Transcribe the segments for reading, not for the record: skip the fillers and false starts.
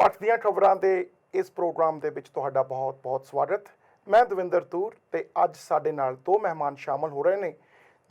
ਪੱਟ ਦੀਆਂ ਖਬਰਾਂ ਦੇ ਇਸ ਪ੍ਰੋਗਰਾਮ ਦੇ ਵਿੱਚ ਤੁਹਾਡਾ ਬਹੁਤ-ਬਹੁਤ ਸਵਾਗਤ। ਮੈਂ ਦਵਿੰਦਰ ਤੂਰ ਤੇ ਅੱਜ ਸਾਡੇ ਨਾਲ ਦੋ ਮਹਿਮਾਨ ਸ਼ਾਮਲ ਹੋ ਰਹੇ ਨੇ।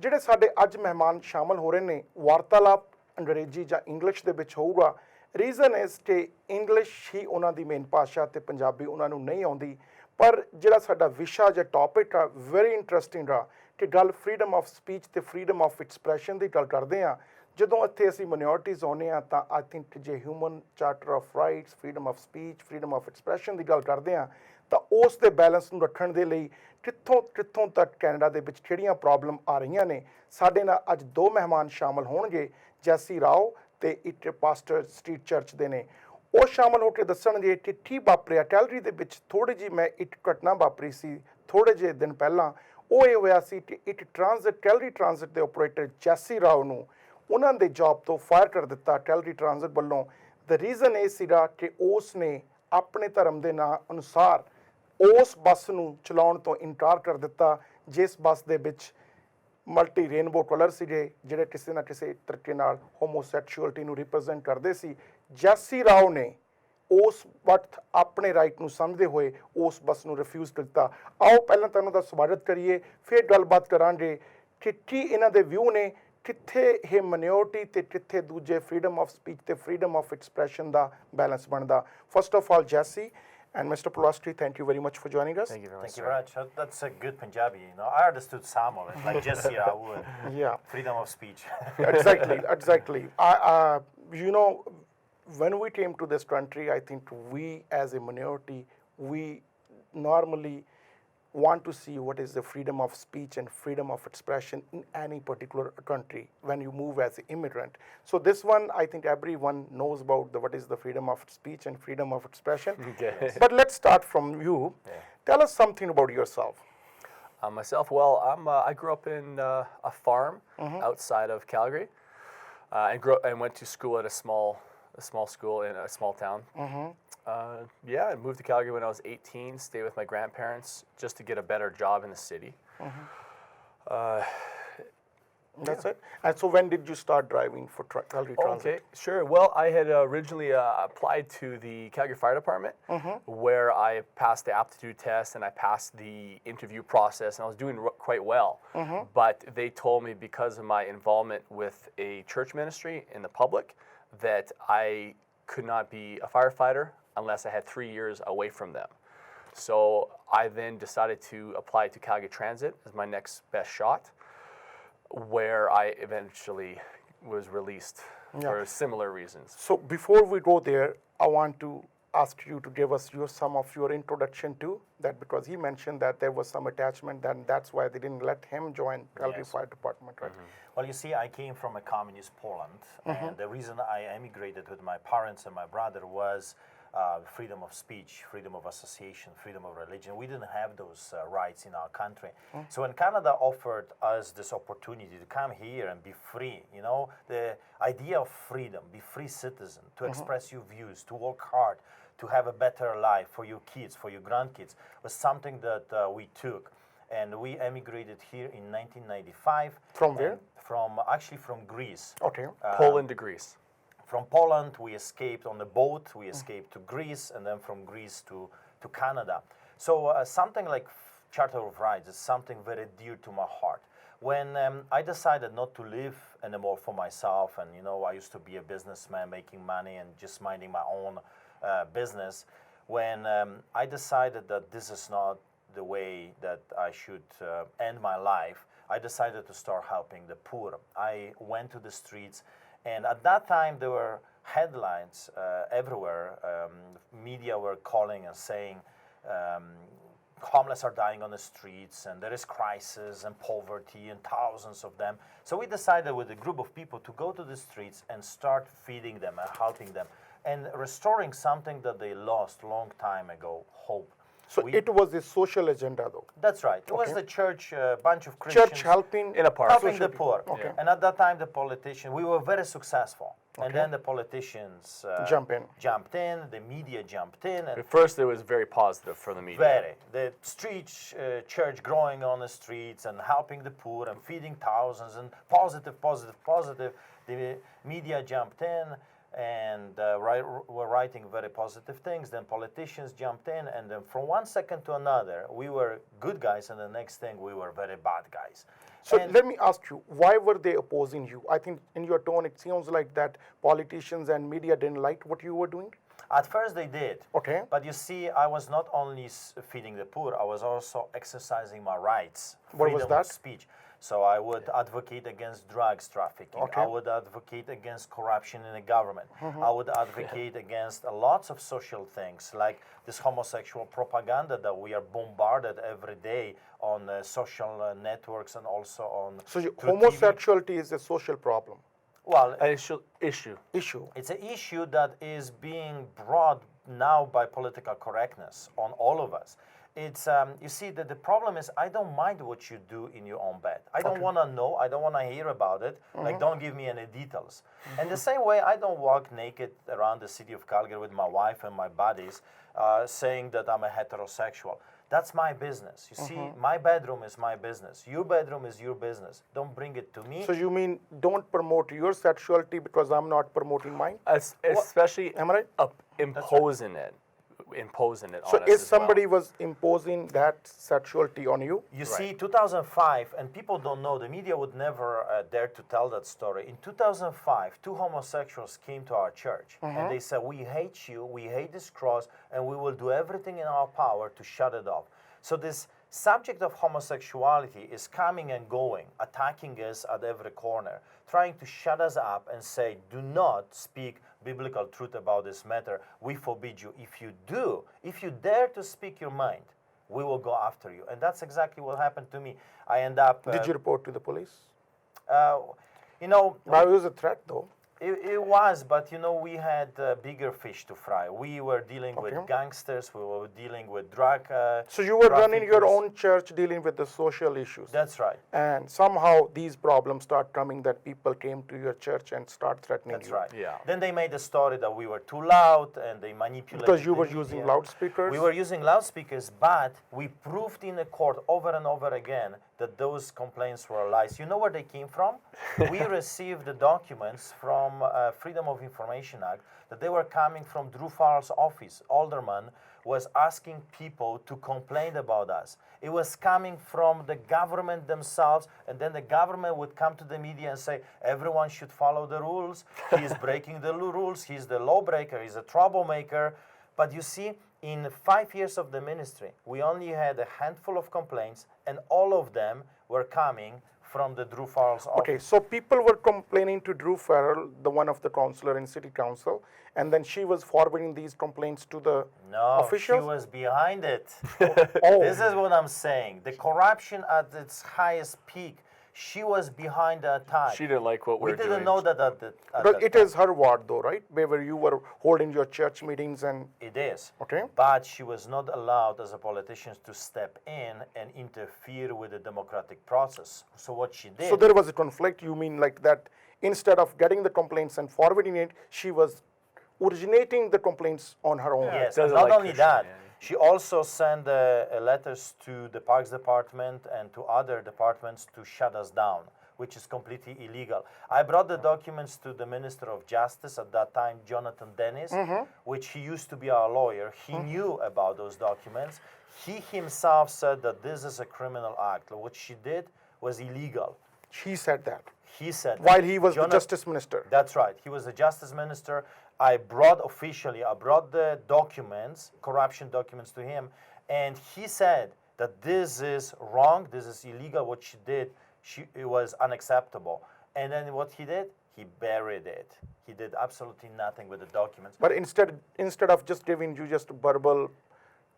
ਜਿਹੜੇ ਸਾਡੇ ਅੱਜ ਮਹਿਮਾਨ ਸ਼ਾਮਲ ਹੋ ਰਹੇ ਨੇ, ਵਾਰਤਾਲਾਪ ਅੰਗਰੇਜ਼ੀ ਜਾਂ ਇੰਗਲਿਸ਼ ਦੇ ਵਿੱਚ ਹੋਊਗਾ। ਰੀਜ਼ਨ ਇਜ਼ ਕਿ ਇੰਗਲਿਸ਼ ਹੀ ਉਹਨਾਂ ਦੀ ਮੇਨ ਭਾਸ਼ਾ ਤੇ ਪੰਜਾਬੀ ਉਹਨਾਂ ਨੂੰ ਨਹੀਂ ਆਉਂਦੀ। ਪਰ ਜਿਹੜਾ ਸਾਡਾ ਵਿਸ਼ਾ ਜਾਂ ਟੌਪਿਕ ਆ ਵੈਰੀ ਇੰਟਰਸਟਿੰਗ ਆ ਕਿ ਗੱਲ ਫਰੀडम ਆਫ ਸਪੀਚ ਤੇ ਫਰੀडम ਆਫ ਐਕਸਪ੍ਰੈਸ਼ਨ ਦੀ ਗੱਲ ਕਰਦੇ ਹਾਂ। ਜਦੋਂ ਇੱਥੇ ਅਸੀਂ ਮਾਈਨੋਰਟੀਜ਼ ਆਉਂਦੇ ਹਾਂ ਤਾਂ ਆਈ ਥਿੰਕ ਜੇ human charter of rights, freedom of speech, freedom of expression ਦੀ ਗੱਲ ਕਰਦੇ ਹਾਂ ਤਾਂ ਉਸ ਦੇ ਬੈਲੈਂਸ ਨੂੰ ਰੱਖਣ ਦੇ ਲਈ ਕਿੱਥੋਂ ਤੱਕ ਕੈਨੇਡਾ ਦੇ ਵਿੱਚ ਕਿਹੜੀਆਂ ਪ੍ਰੋਬਲਮ ਆ ਰਹੀਆਂ ਨੇ। ਸਾਡੇ ਨਾਲ ਅੱਜ ਦੋ ਮਹਿਮਾਨ ਸ਼ਾਮਲ ਹੋਣਗੇ, ਜੈਸੀ ਰਾਓ ਤੇ ਇੱਕ ਪਾਸਟਰ ਸਟਰੀਟ ਚਰਚ ਦੇ ਨੇ। ਉਹ ਸ਼ਾਮਲ ਹੋ ਕੇ ਦੱਸਣਗੇ ਕਿ ਕੀ ਵਾਪਰਿਆ ਕੈਲਗਰੀ ਦੇ ਵਿੱਚ। ਥੋੜ੍ਹੀ ਜਿਹੀ ਮੈਂ ਇੱਕ ਘਟਨਾ ਵਾਪਰੀ ਸੀ ਥੋੜ੍ਹੇ ਜਿਹੇ ਦਿਨ ਪਹਿਲਾਂ। ਉਹ ਇਹ ਹੋਇਆ ਸੀ ਕਿ ਇੱਕ ਕੈਲਗਰੀ ਟ੍ਰਾਂਜ਼ਿਟ ਦੇ ਆਪਰੇਟਰ ਜੈਸੀ ਰਾਓ ਨੂੰ ਉਹਨਾਂ ਦੇ ਜੌਬ ਤੋਂ ਫਾਇਰ ਕਰ ਦਿੱਤਾ ਕੈਲਗਰੀ ਟ੍ਰਾਂਜ਼ਿਟ ਵੱਲੋਂ। ਦ ਰੀਜ਼ਨ ਇਹ ਸੀਗਾ ਕਿ ਉਸ ਨੇ ਆਪਣੇ ਧਰਮ ਦੇ ਨਾਂ ਅਨੁਸਾਰ ਉਸ ਬੱਸ ਨੂੰ ਚਲਾਉਣ ਤੋਂ ਇਨਕਾਰ ਕਰ ਦਿੱਤਾ ਜਿਸ ਬੱਸ ਦੇ ਵਿੱਚ ਮਲਟੀ ਰੇਨਬੋ ਕਲਰ ਸੀਗੇ, ਜਿਹੜੇ ਕਿਸੇ ਨਾ ਕਿਸੇ ਤਰੀਕੇ ਨਾਲ ਹੋਮੋਸੈਕਸ਼ੁਅਲਿਟੀ ਨੂੰ ਰਿਪਰੈਜ਼ੈਂਟ ਕਰਦੇ ਸੀ। ਜੈਸੀ ਰਾਓ ਨੇ ਉਸ ਵਕਤ ਆਪਣੇ ਰਾਈਟ ਨੂੰ ਸਮਝਦੇ ਹੋਏ ਉਸ ਬੱਸ ਨੂੰ ਰਿਫਿਊਜ਼ ਕੀਤਾ। ਆਓ ਪਹਿਲਾਂ ਤੁਹਾਨੂੰ ਦਾ ਸਵਾਗਤ ਕਰੀਏ, ਫਿਰ ਗੱਲਬਾਤ ਕਰਾਂਗੇ ਕਿ ਕੀ ਇਹਨਾਂ ਦੇ ਵਿਊ ਨੇ, ਕਿੱਥੇ ਇਹ ਮਾਈਨੋਰਟੀ ਤੇ ਕਿੱਥੇ ਦੂਜੇ ਫਰੀडम ਆਫ ਸਪੀਚ ਤੇ ਫਰੀडम ਆਫ ਐਕਸਪ੍ਰੈਸ਼ਨ ਦਾ ਬੈਲੈਂਸ ਬਣਦਾ। First of all Jessie and Mr. Pulastri, thank you very much for joining us. Thank you very much. That's a good Punjabi. I understood some of it, like Jesse Rao. Yeah. Freedom of speech. Exactly. When we came to this country, I think we as a minority, we normally want to see what is the freedom of speech and freedom of expression in any particular country when you move as an immigrant. So this one, I think everyone knows about what is the freedom of speech and freedom of expression. Okay. But let's start from you. Yeah. Tell us something about yourself. Myself, well, I grew up in a farm outside of Calgary, and went to school at a small school in a small town. I moved to Calgary when I was 18, stayed with my grandparents just to get a better job in the city. That's it. And so when did you start driving for Calgary Transit? Okay, sure. Well, I had originally applied to the Calgary Fire Department, where I passed the aptitude test and I passed the interview process, and I was doing quite well. But they told me because of my involvement with a church ministry in the public that I could not be a firefighter unless I had 3 years away from them. So I then decided to apply to Calgary Transit as my next best shot, where I eventually was released for similar reasons. So before we go there, I want to ask you to give us some of your introduction to that, because he mentioned that there was some attachment, and that's why they didn't let him join Calgary Fire Department, right? Well, you see, I came from a communist Poland, and the reason I emigrated with my parents and my brother was freedom of speech, freedom of association, freedom of religion. We didn't have those rights in our country. So when Canada offered us this opportunity to come here and be free, the idea of freedom, be free citizen, to express your views, to work hard, to have a better life for your kids, for your grandkids, was something that we took. And we emigrated here in 1995. From where? From Greece. Okay. Poland to Greece. From Poland, we escaped on a boat. We escaped to Greece, and then from Greece to Canada. So something like Charter of Rights is something very dear to my heart. When I decided not to live anymore for myself, and I used to be a businessman making money and just minding my own business, when I decided that this is not the way that I should end my life, I decided to start helping the poor. I went to the streets. And at that time, there were headlines everywhere. Media were calling and saying, homeless are dying on the streets, and there is crisis and poverty, and thousands of them. So we decided with a group of people to go to the streets and start feeding them and helping them and restoring something that they lost a long time ago, hope. So it was a social agenda, though. That's right. It was the church, bunch of Christians. Church helping in a part. Helping the poor. Okay. And at that time, the politicians, we were very successful. Okay. And then the politicians jumped in, the media jumped in. And at first, it was very positive for the media. Very. The street church growing on the streets and helping the poor and feeding thousands and positive. The media jumped in. and were writing very positive things. Then politicians jumped in, and then from one second to another, we were good guys, and the next thing we were very bad guys. So And let me ask you, why were they opposing you? I think in your tone, it sounds like that politicians and media didn't like what you were doing. at first they did. Okay. But you see, I was not only feeding the poor, I was also exercising my rights, What was freedom that? of speech. So I would advocate against drugs trafficking. Okay. I would advocate against corruption in the government. I would advocate against lots of social things like this homosexual propaganda that we are bombarded every day on social networks and also on So through TV. homosexuality is a social problem, Well, An issue. issue. it's an issue that is being brought now by political correctness on all of us. It's you see that the problem is I don't mind what you do in your own bed. I don't want to know. I don't want to hear about it. Like don't give me any details. And the same way I don't walk naked around the city of Calgary with my wife and my buddies, saying that I'm a heterosexual. That's my business. You see, my bedroom is my business. Your bedroom is your business. Don't bring it to me. So you mean don't promote your sexuality because I'm not promoting mine? Especially Am I right? imposing it So on us if as well. somebody was imposing that sexuality on you, You see, 2005, and people don't know, the media would never dare to tell that story. In 2005, two homosexuals came to our church, and they said, we hate you, we hate this cross, and we will do everything in our power to shut it off. So this subject of homosexuality is coming and going, attacking us at every corner, trying to shut us up and say, do not speak biblical truth about this matter. We forbid you. If you do, if you dare to speak your mind, we will go after you. And that's exactly what happened to me. I end up... did you report to the police? You know... That was a threat though. It was, but you know, we had bigger fish to fry. We were dealing with gangsters, we were dealing with drug So you were running your traffickers. own church dealing with the social issues. That's right. And somehow these problems start coming that people came to your church and start threatening That's you. right. Yeah. Then they made a story that we were too loud and they manipulated Because you the were media. using loudspeakers? We were using loudspeakers, but we proved in the court over and over again that those complaints were lies. You know where they came from? We received the documents from Freedom of Information Act that they were coming from Drew Farrell's office. Alderman was asking people to complain about us. It was coming from the government themselves, and then the government would come to the media and say, everyone should follow the rules. He is breaking the rules. He's the lawbreaker. He's a troublemaker. But you see, in 5 years of the ministry, we only had a handful of complaints, and all of them were coming from the Drew Farrell's office. Okay, so people were complaining to Drew Farrell, the one of the councillor in city council, and then she was forwarding these complaints to the No, officials? she was behind it. Oh. This is what I'm saying. The corruption at its highest peak, she was behind the attack. She didn't like what We we're didn't doing. know that at the But it is her ward though, right? Where you were holding your church meetings and, It is. okay? But she was not allowed as a politician to step in and interfere with the democratic process. So what she did... So there was a conflict, you mean like that instead of getting the complaints and forwarding it, she was originating the complaints on her own. Yes, doesn't and not like only that, Christianity. she also sent letters to the Parks Department and to other departments to shut us down, which is completely illegal. I brought the documents to the Minister of Justice at that time, Jonathan Dennis, which he used to be our lawyer. He knew about those documents. He himself said that this is a criminal act. What she did was illegal. She said that He said that. while he was the Jonathan- justice minister. That's right. He was the justice minister. I brought the documents, corruption documents to him, and he said that this is wrong, this is illegal, what she did, it was unacceptable. And then what he did? He buried it. He did absolutely nothing with the documents. But instead of just giving you just a verbal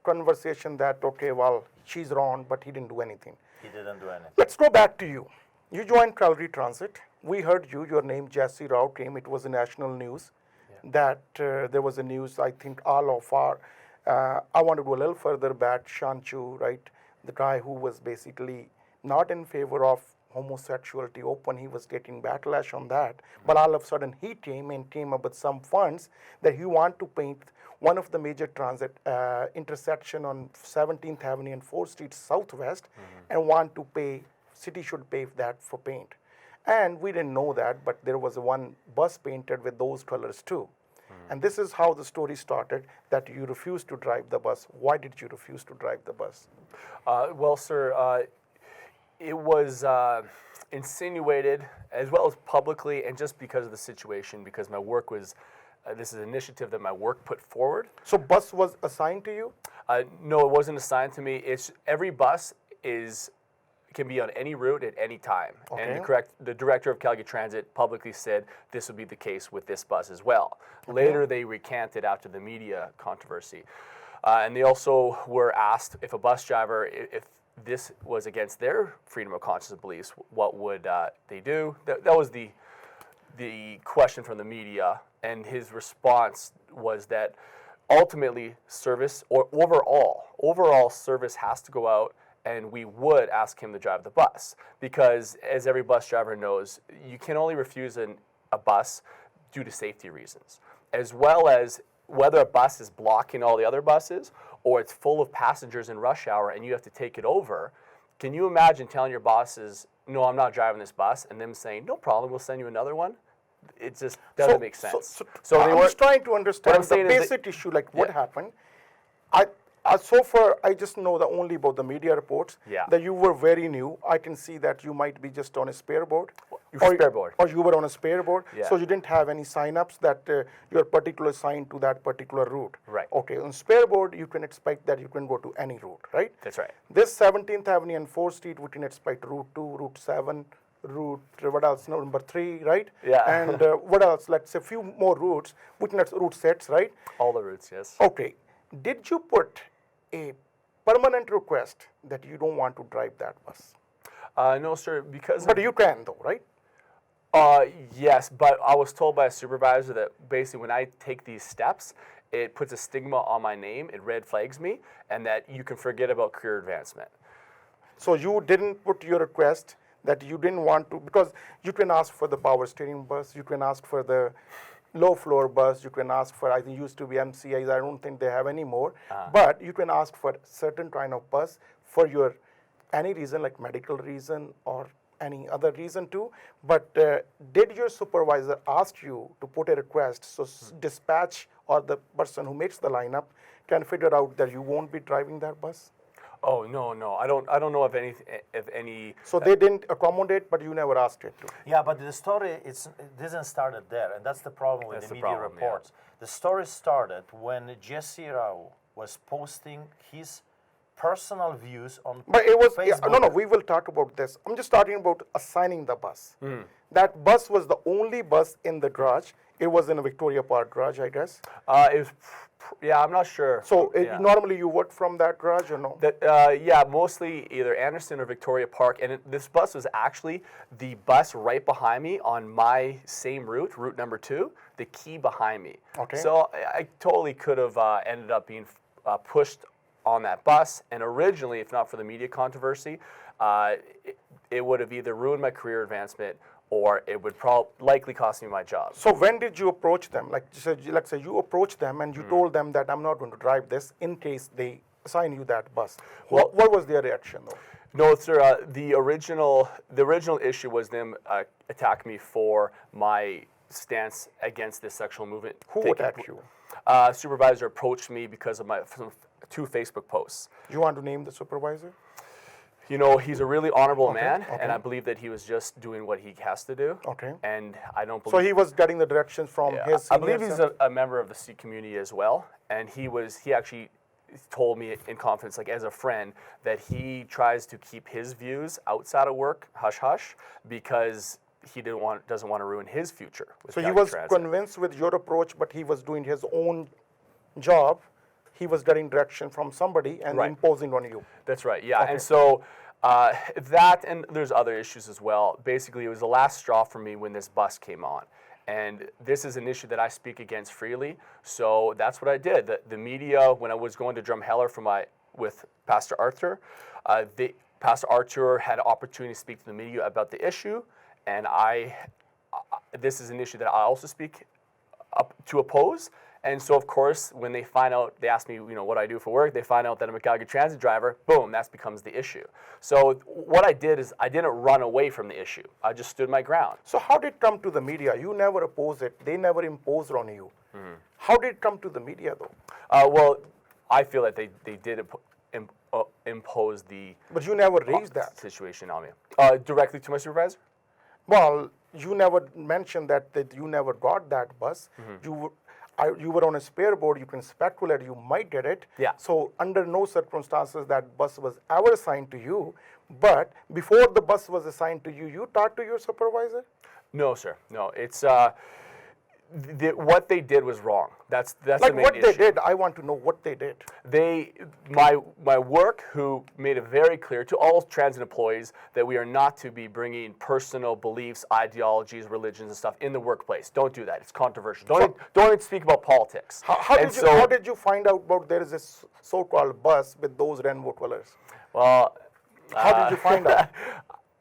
conversation that, okay, well, she's wrong, but he didn't do anything. He didn't do anything. Let's go back to you. You joined Calgary Transit. We heard your name, Jesse Rao, came. It was a national news that there was a news, I think all of our, I want to go a little further back, Shanchu, right? The guy who was basically not in favor of homosexuality open, he was getting backlash on that. But all of a sudden he came up with some funds that he want to paint one of the major transit intersection on 17th Avenue and 4th Street Southwest and want to pay, city should pay that for paint. And we didn't know that, but there was one bus painted with those colors too. And this is how the story started, that you refused to drive the bus. Why did you refuse to drive the bus? Well, sir, it was insinuated as well as publicly, and just because of the situation, because my work was, this is an initiative that my work put forward. So bus was assigned to you? No, it wasn't assigned to me. It's every bus can be on any route at any time. Okay. And the director of Calgary Transit publicly said this would be the case with this bus as well. Okay. Later, they recanted after the media controversy. And they also were asked if a bus driver, if this was against their freedom of conscience beliefs, what would they do? That was the question from the media, and his response was that ultimately service, or overall service has to go out, and we would ask him to drive the bus, because as every bus driver knows, you can only refuse a bus due to safety reasons, as well as whether a bus is blocking all the other buses or it's full of passengers in rush hour and you have to take it over. Can you imagine telling your bosses, no, I'm not driving this bus, and them saying, no problem, we'll send you another one? It just doesn't make sense. So they I'm just trying to understand the is basic issue, like what happened. So far, I just know only about the media reports, that you were very new. I can see that you might be just on a spare board. Or you were on a spare board, so you didn't have any sign-ups that you're particularly assigned to that particular route. Right. Okay, on spare board, you can expect that you can go to any route, right? That's right. This 17th Avenue and 4th Street, we can expect Route 2, Route 7, what else? Number 3, right? Yeah. And what else? Let's say a few more routes, which are route sets, right? All the routes, yes. Okay. Did you put a permanent request that you don't want to drive that bus? No, sir, because... But you can, though, right? Yes, but I was told by a supervisor that basically when I take these steps, it puts a stigma on my name, it red flags me, and that you can forget about career advancement. So you didn't put your request that you didn't want to, because you can ask for the power steering bus, you can ask for the low floor bus, you can ask for, I think used to be MCIs, I don't think they have any more, but you can ask for certain kind of bus for your, any reason like medical reason or any other reason too, but did your supervisor ask you to put a request so dispatch or the person who makes the lineup can figure out that you won't be driving that bus? Oh, no, I don't know of any. So they didn't accommodate, but you never asked it to. Yeah, but the story it didn't start there, and that's the problem with the media reports. Yeah. The story started when Jesse Rao was posting his personal views on But it was, Facebook. no, we will talk about this. I'm just talking about assigning the bus. That bus was the only bus in the garage. It was in a Victoria Park garage, I guess. It was, I'm not sure. So normally you work from that garage or no? Yeah, mostly either Anderson or Victoria Park. And this bus was actually the bus right behind me on my same route, route number 2, the key behind me. Okay. So I totally could have ended up being pushed on that bus. And originally, if not for the media controversy, it would have either ruined my career advancement or it would likely cost me my job. So when did you approach them? Like, let's say you approached them and you told them that I'm not going to drive this in case they assign you that bus. Well, what was their reaction though? No, sir. The original issue was them attacking me for my stance against this sexual movement. Who attacked you? Supervisor approached me because of my 2 Facebook posts. You want to name the supervisor? You know, he's a really honorable man, and I believe that he was just doing what he has to do. Okay. And I don't believe... So he was getting the directions from his I believe he's a member of the Sikh community as well, and he actually told me in confidence, like as a friend, that he tries to keep his views outside of work, hush-hush, because he doesn't want to ruin his future with So he Calgary was Transit. convinced with your approach, but he was doing his own job. He was getting direction from somebody and imposing on you. That's right, yeah. Okay. And so that, and there's other issues as well. Basically, it was the last straw for me when this bus came on. And this is an issue that I speak against freely. So that's what I did. The media, when I was going to Drumheller with Pastor Arthur, Pastor Arthur had an opportunity to speak to the media about the issue. And this is an issue that I also speak up to oppose. And so, of course, when they find out, they ask me, what I do for work, they find out that I'm a Calgary Transit driver, boom, that becomes the issue. So what I did is I didn't run away from the issue. I just stood my ground. So how did it come to the media? You never opposed it. They never imposed on you. How did it come to the media, though? Well, I feel that they did impose the But you never raised that. situation on me. Directly to my supervisor? Well, you never mentioned that you never got that bus. You were on a spare board. You can speculate you might get it. Yeah. So under no circumstances that bus was ever assigned to you. But before the bus was assigned to you, you talked to your supervisor? No, sir. No, it's what they did was wrong. That's Like the main what issue. they did, I want to know what they did. My work, who made it very clear to all transit employees that we are not to be bringing personal beliefs, ideologies, religions, and stuff in the workplace. Don't do that. It's controversial. Don't even speak about politics. How did you find out about there is this so-called bus with those rainbow colors? Well, How did you find out?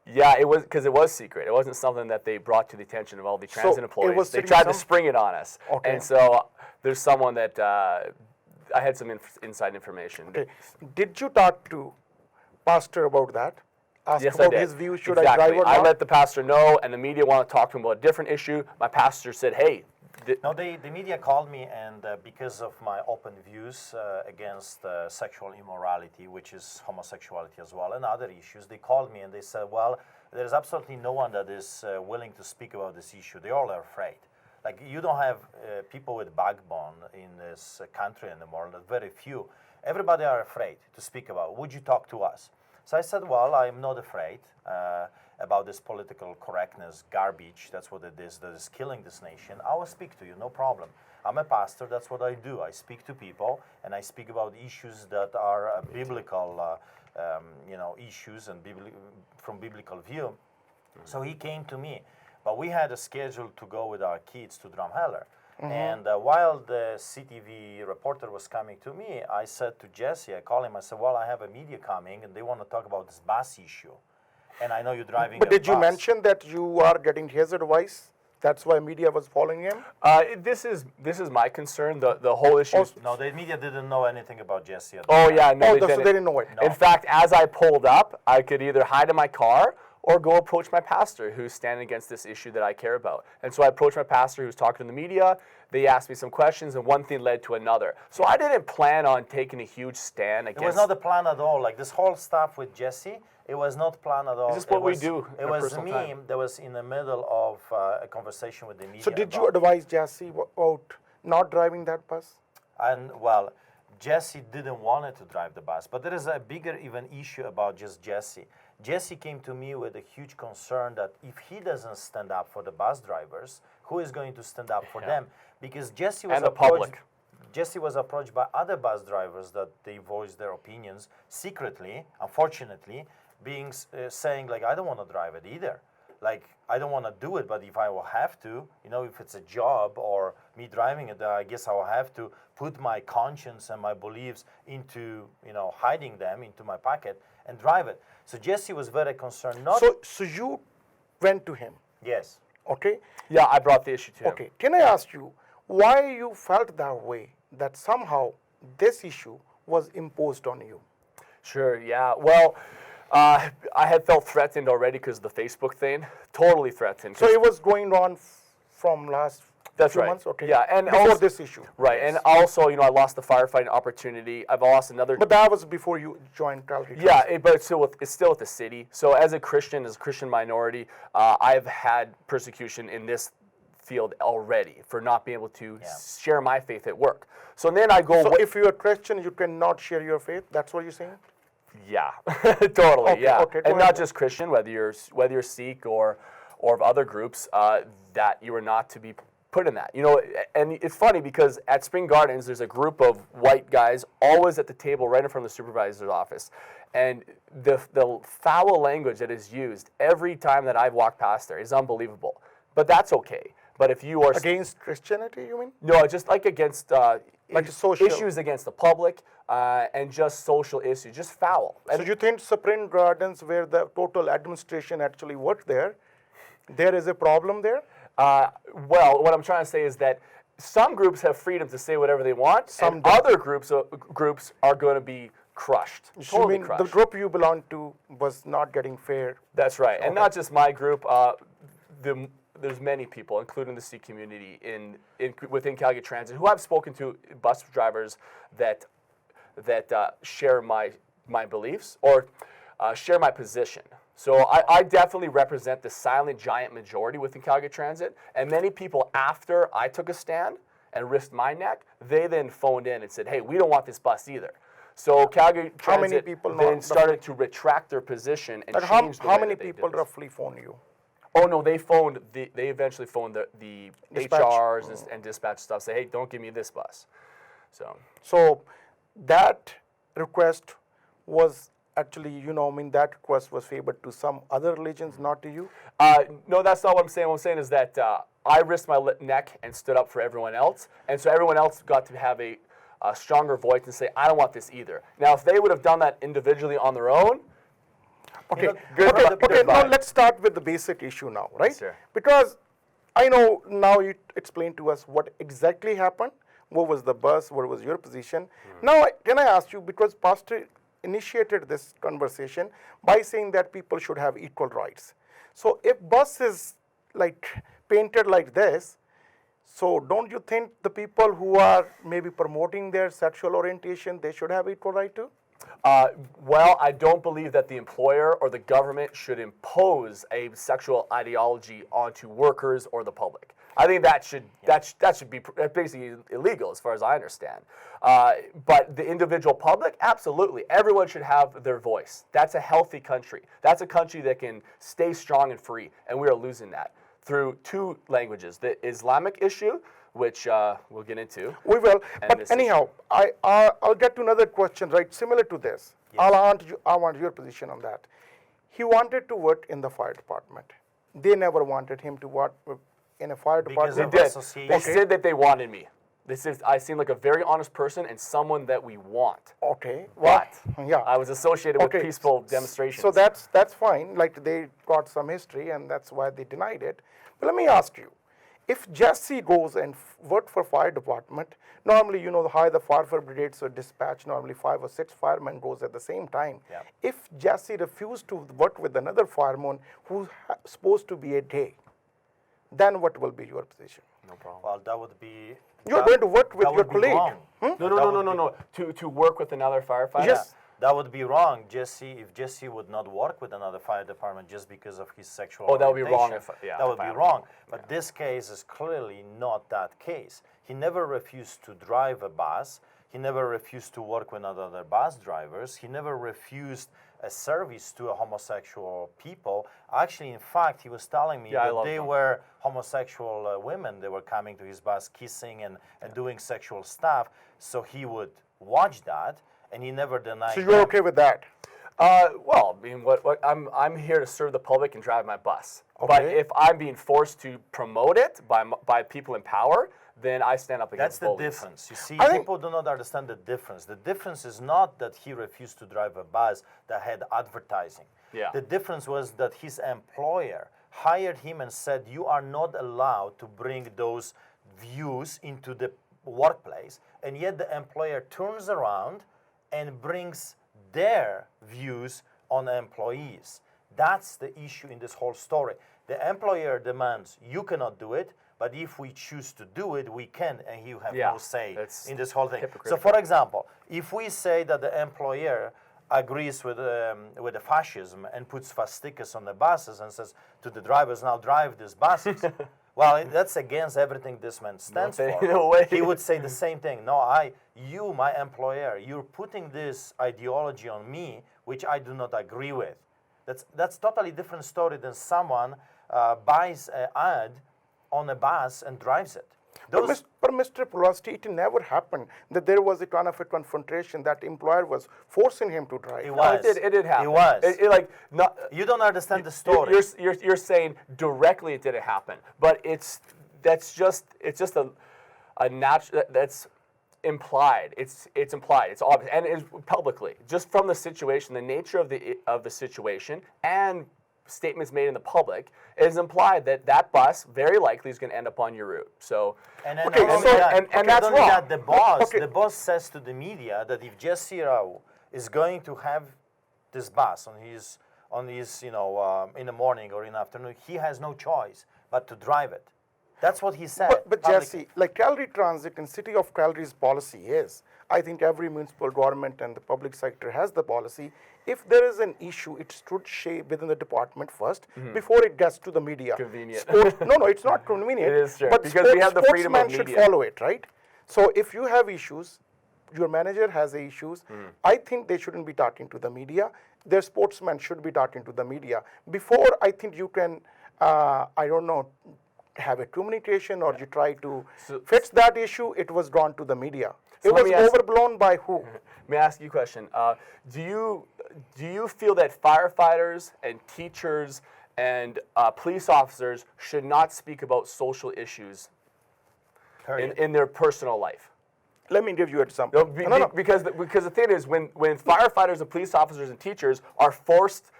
yeah, it was because it was secret. It wasn't something that they brought to the attention of all the transit employees. was They sitting tried to some- spring it on us. Okay. And so there's someone that I had some inside information. Okay. Did you talk to pastor about that? Ask Yes, I about did. his view, should Exactly. I drive or not? I let the pastor know, and the media wanted to talk to him about a different issue. My pastor said, hey, No, the media called me, and because of my open views against sexual immorality, which is homosexuality as well, and other issues, they called me and they said, well, there's absolutely no one that is willing to speak about this issue. They all are afraid. Like, you don't have people with backbone in this country anymore, very few. Everybody are afraid to speak about. Would you talk to us? So I said, well, I'm not afraid about this political correctness garbage. That's what it is that is killing this nation. I will speak to you, no problem. I'm a pastor, that's what I do. I speak to people, and I speak about issues that are biblical issues and from biblical view. So he came to me. But we had a schedule to go with our kids to Drumheller. And while the CTV reporter was coming to me, I said to Jesse, I called him, I said, well, I have a media coming, and they want to talk about this bus issue. And I know you're driving But a did you bus. mention that you are getting his advice? That's why media was following him? this is my concern. The whole issue. No, the media didn't know anything about Jesse at the Oh time. yeah, no, Oh, they so didn't. they didn't know it. In fact, as I pulled up, I could either hide in my car or go approach my pastor who's standing against this issue that I care about. And so I approached my pastor who's talking to the media. They asked me some questions, and one thing led to another. So I didn't plan on taking a huge stand against. It was not a plan at all. Like, this whole stuff with Jesse, it was not planned at all. It's just what It we was- do in It our was personal me time. that was in the middle of a conversation with the media. So did you about- advise Jesse about not driving that bus? And well, Jesse didn't want to drive the bus, but there is a bigger even issue about just Jesse. Jesse came to me with a huge concern that if he doesn't stand up for the bus drivers, who is going to stand up for them? Because Jesse was And the approached. public. Jesse was approached by other bus drivers that they voiced their opinions secretly, unfortunately, saying like, I don't want to drive it either. Like, I don't want to do it, but if I will have to, if it's a job or me driving it, I guess I will have to put my conscience and my beliefs into, hiding them into my pocket and drive it. So Jesse was very concerned. So you went to him, Yes. okay? Yeah, I brought the issue to him. Okay, can I ask you why you felt that way, that somehow this issue was imposed on you? Sure, yeah. Well, I had felt threatened already because of the Facebook thing. Totally threatened. So it was going on from last That's few right. months? Okay. Yeah, and before also- this issue. Right, and also, I lost the firefighting opportunity. I've lost another. But that was before you joined Calgary Yeah, Transit. but it's still with the city. So as a Christian minority, I've had persecution in this field already for not being able to share my faith at work. So then I go. So if you're a Christian, you cannot share your faith? That's what you're saying? Yeah, totally. Okay, Yeah, okay, go and ahead. not just Christian, whether you're Sikh or of other groups, that you are not to be put in that. And it's funny because at Spring Gardens, there's a group of white guys always at the table right in front of the supervisor's office, and the foul language that is used every time that I've walked past there is unbelievable. But that's okay. But if you are Against Christianity, you mean? no, just like against Like social- issues against the public and just social issues, just foul. So you think Spring Gardens, where the total administration actually worked there is a problem there? Well, what I'm trying to say is that some groups have freedom to say whatever they want, Some and don't. other groups are going to be crushed, You totally mean crushed. the group you belong to was not getting fair? That's right, and not just my group. There's many people, including the Sikh community within Calgary Transit, who I've spoken to, bus drivers that share my beliefs or share my position. So I definitely represent the silent giant majority within Calgary Transit, and many people after I took a stand and risked my neck, they then phoned in and said, "Hey, we don't want this bus either." So Calgary How many Transit people then not- started to retract their position and Like change the how way many that they people did this. roughly phone you? Oh no, they eventually phoned the Dispatch. HRs and dispatch stuff. Say, hey, don't give me this bus. So that request was actually, that request was favored to some other religions, not to you? No, that's not what I'm saying. What I'm saying is that I risked my neck and stood up for everyone else, and so everyone else got to have a stronger voice and say, I don't want this either. Now, if they would have done that individually on their own, Okay, Good- okay. Now vibe. let's start with the basic issue now, right? sir. Because I know now you explained to us what exactly happened. What was the bus? What was your position? Now, can I ask you, because Pastor initiated this conversation by saying that people should have equal rights. So if bus is like painted like this, so don't you think the people who are maybe promoting their sexual orientation, they should have equal right too? Well, I don't believe that the employer or the government should impose a sexual ideology onto workers or the public. I think that should be basically illegal as far as I understand. But the individual public, absolutely, everyone should have their voice. That's a healthy country. That's a country that can stay strong and free, and we are losing that through two languages: the Islamic issue, which we'll get into. We will, And but this anyhow, I'll get to another question, right, similar to this. I want your position on that. He wanted to work in the fire department. They never wanted him to work in a fire Because department. They did. association. They said that they wanted me. They said I seem like a very honest person and someone that we want. Okay, well, But yeah. I was associated with peaceful demonstrations. So that's fine. Like they got some history, and that's why they denied it. But let me ask you, if Jesse goes and work for fire department, normally how the fire brigades are dispatched. Normally 5 or 6 firemen goes at the same time. Yeah. If Jesse refused to work with another fireman who's supposed to be a day, then what will be your position? no problem. Well, that would be. You're that- going to work with that your would be colleague. wrong. No, That no, would no, no, be- no, no. To work with another firefighter. Yes. That would be wrong, Jesse. If Jesse would not work with another fire department just because of his sexual Oh, that would be wrong orientation, that would be I'm- wrong. But this case is clearly not that case. He never refused to drive a bus. He never refused to work with other bus drivers. He never refused a service to a homosexual people. Actually, in fact, he was telling me Yeah, I that love they them. were homosexual women. They were coming to his bus, kissing and doing sexual stuff. So he would watch that, and he never denied. So you're them. okay with that? Well, I mean, what I'm here to serve the public and drive my bus. But Okay. if I'm being forced to promote it by people in power, then I stand up That's against the bullies. difference. You see, I think- people do not understand the difference. The difference is not that he refused to drive a bus that had advertising. Yeah. The difference was that his employer hired him and said, you are not allowed to bring those views into the workplace. And yet the employer turns around and brings their views on employees. That's the issue in this whole story. The employer demands, you cannot do it, but if we choose to do it, we can, and you have Yeah, no say it's in this whole thing. So, hypocritical. for example, if we say that the employer agrees with the fascism and puts swastikas on the buses and says to the drivers, now drive these buses, well, that's against everything this man stands No, for. no way. He would say the same thing. No, you, my employer, you're putting this ideology on me, which I do not agree with. That's totally different story than someone buys an ad on a bus and drives it. Those, But Mr. Pulasti, it never happened that there was a kind of a confrontation that employer was forcing him to drive. It No, was. it did happen. It was. It like not. You don't understand the story. You're saying directly it didn't happen, but it's just a natural that's implied. It's implied. It's obvious, and it's publicly just from the situation, the nature of the situation, and statements made in the public, it is implied that that bus very likely is going to end up on your route. So, And then Okay, not only so- that, and not that's only wrong. that, the boss says to the media that if Jesse Rao is going to have this bus on his in the morning or in the afternoon, he has no choice but to drive it. That's what he said. But publicly. Jesse, like Calgary Transit and City of Calgary's policy is, I think every municipal government and the public sector has the policy. If there is an issue, it should stay within the department first before it gets to the media. Convenient. No, it's not convenient. It is, sure, But because we have the freedom of sportsmen should media. follow it, right? So if you have issues, your manager has issues, I think they shouldn't be talking to the media. Their sportsmen should be talking to the media. Before, I think you can, I don't know, have a communication or you try to fix that issue, it was gone to the media. So It let was me ask- overblown by who? May I ask you a question? Do you feel that firefighters and teachers and police officers should not speak about social issues Period. in their personal life? Let me give you an example. No. Because the thing is, when firefighters and police officers and teachers are forced,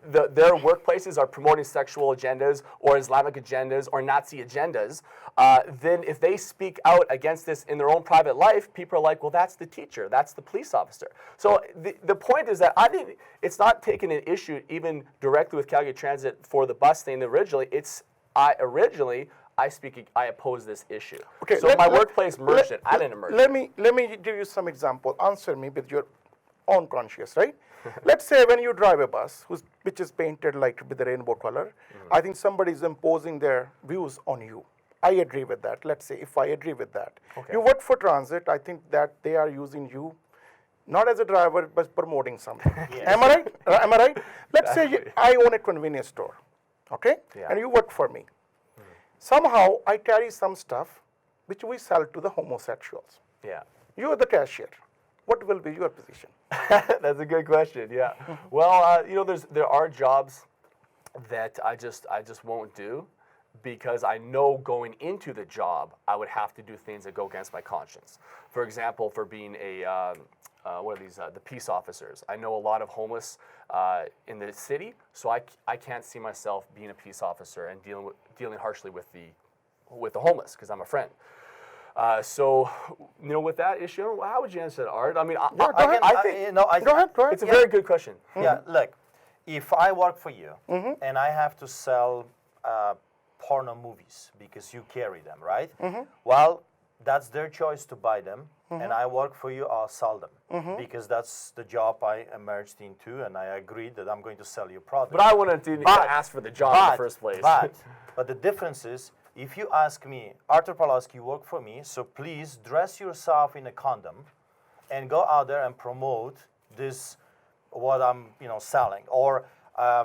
their workplaces are promoting sexual agendas or Islamic agendas or Nazi agendas, then if they speak out against this in their own private life, people are like, well, that's the teacher, that's the police officer. So the point is that I think it's not taking an issue even directly with Calgary Transit for the bus thing originally. I oppose this issue. Okay, so my workplace merged it. I didn't merge it. Let me give you some example. Answer me with your own conscience, right? Let's say when you drive a bus which is painted like with the rainbow color, I think somebody is imposing their views on you. I agree with that. Let's say if I agree with that. Okay. You work for transit, I think that they are using you not as a driver but promoting something. Am I right? Am I right? Let's say I own a convenience store, okay? Yeah. And you work for me. Somehow I carry some stuff which we sell to the homosexuals. Yeah. You are the cashier. What will be your position? That's a good question. Yeah. Well, there are jobs that I just won't do because I know going into the job I would have to do things that go against my conscience. For example, for being what are these? The peace officers. I know a lot of homeless in the city, so I can't see myself being a peace officer and dealing harshly with the homeless because I'm a friend. So, with that issue, how would you answer that, Art? I mean, I think Go ahead. it's a very good question. Yeah, look, if I work for you and I have to sell porno movies because you carry them, right? Well, that's their choice to buy them, and I work for you, I'll sell them because that's the job I emerged into, and I agreed that I'm going to sell you product. But I wouldn't ask for the job in the first place. But the difference is, if you ask me, Arthur Pawlowski, you work for me, so please dress yourself in a condom and go out there and promote this, what I'm selling. Or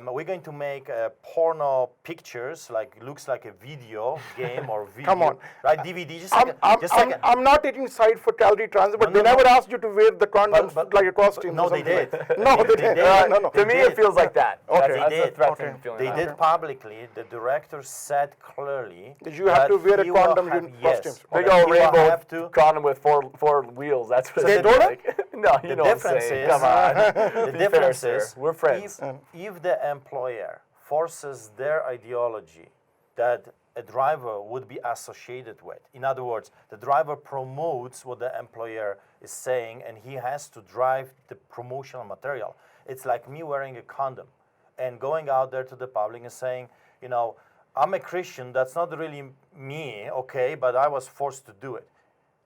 we're going to make porno pictures, looks like a video game or video. Come on. Right, DVD, just I'm not taking side for Calgary Transit, but they never asked you to wear the condoms like a costume. No, or they something did. like- No, they did. No. To me, it feels like that. Okay. That's They a did. threatening Okay. feeling. They about it. did publicly. The director said clearly Did you have that to wear a he will condom have- in yes, costumes? that Big old he will rainbow have to. condom with four wheels. That's what They it don't? like. No, you The know what I'm difference saying. is, Come on. the Be difference fair, is, sir. We're friends. if the employer forces their ideology that a driver would be associated with. In other words, the driver promotes what the employer is saying, and he has to drive the promotional material. It's like me wearing a condom and going out there to the public and saying, I'm a Christian, that's not really me, okay, but I was forced to do it.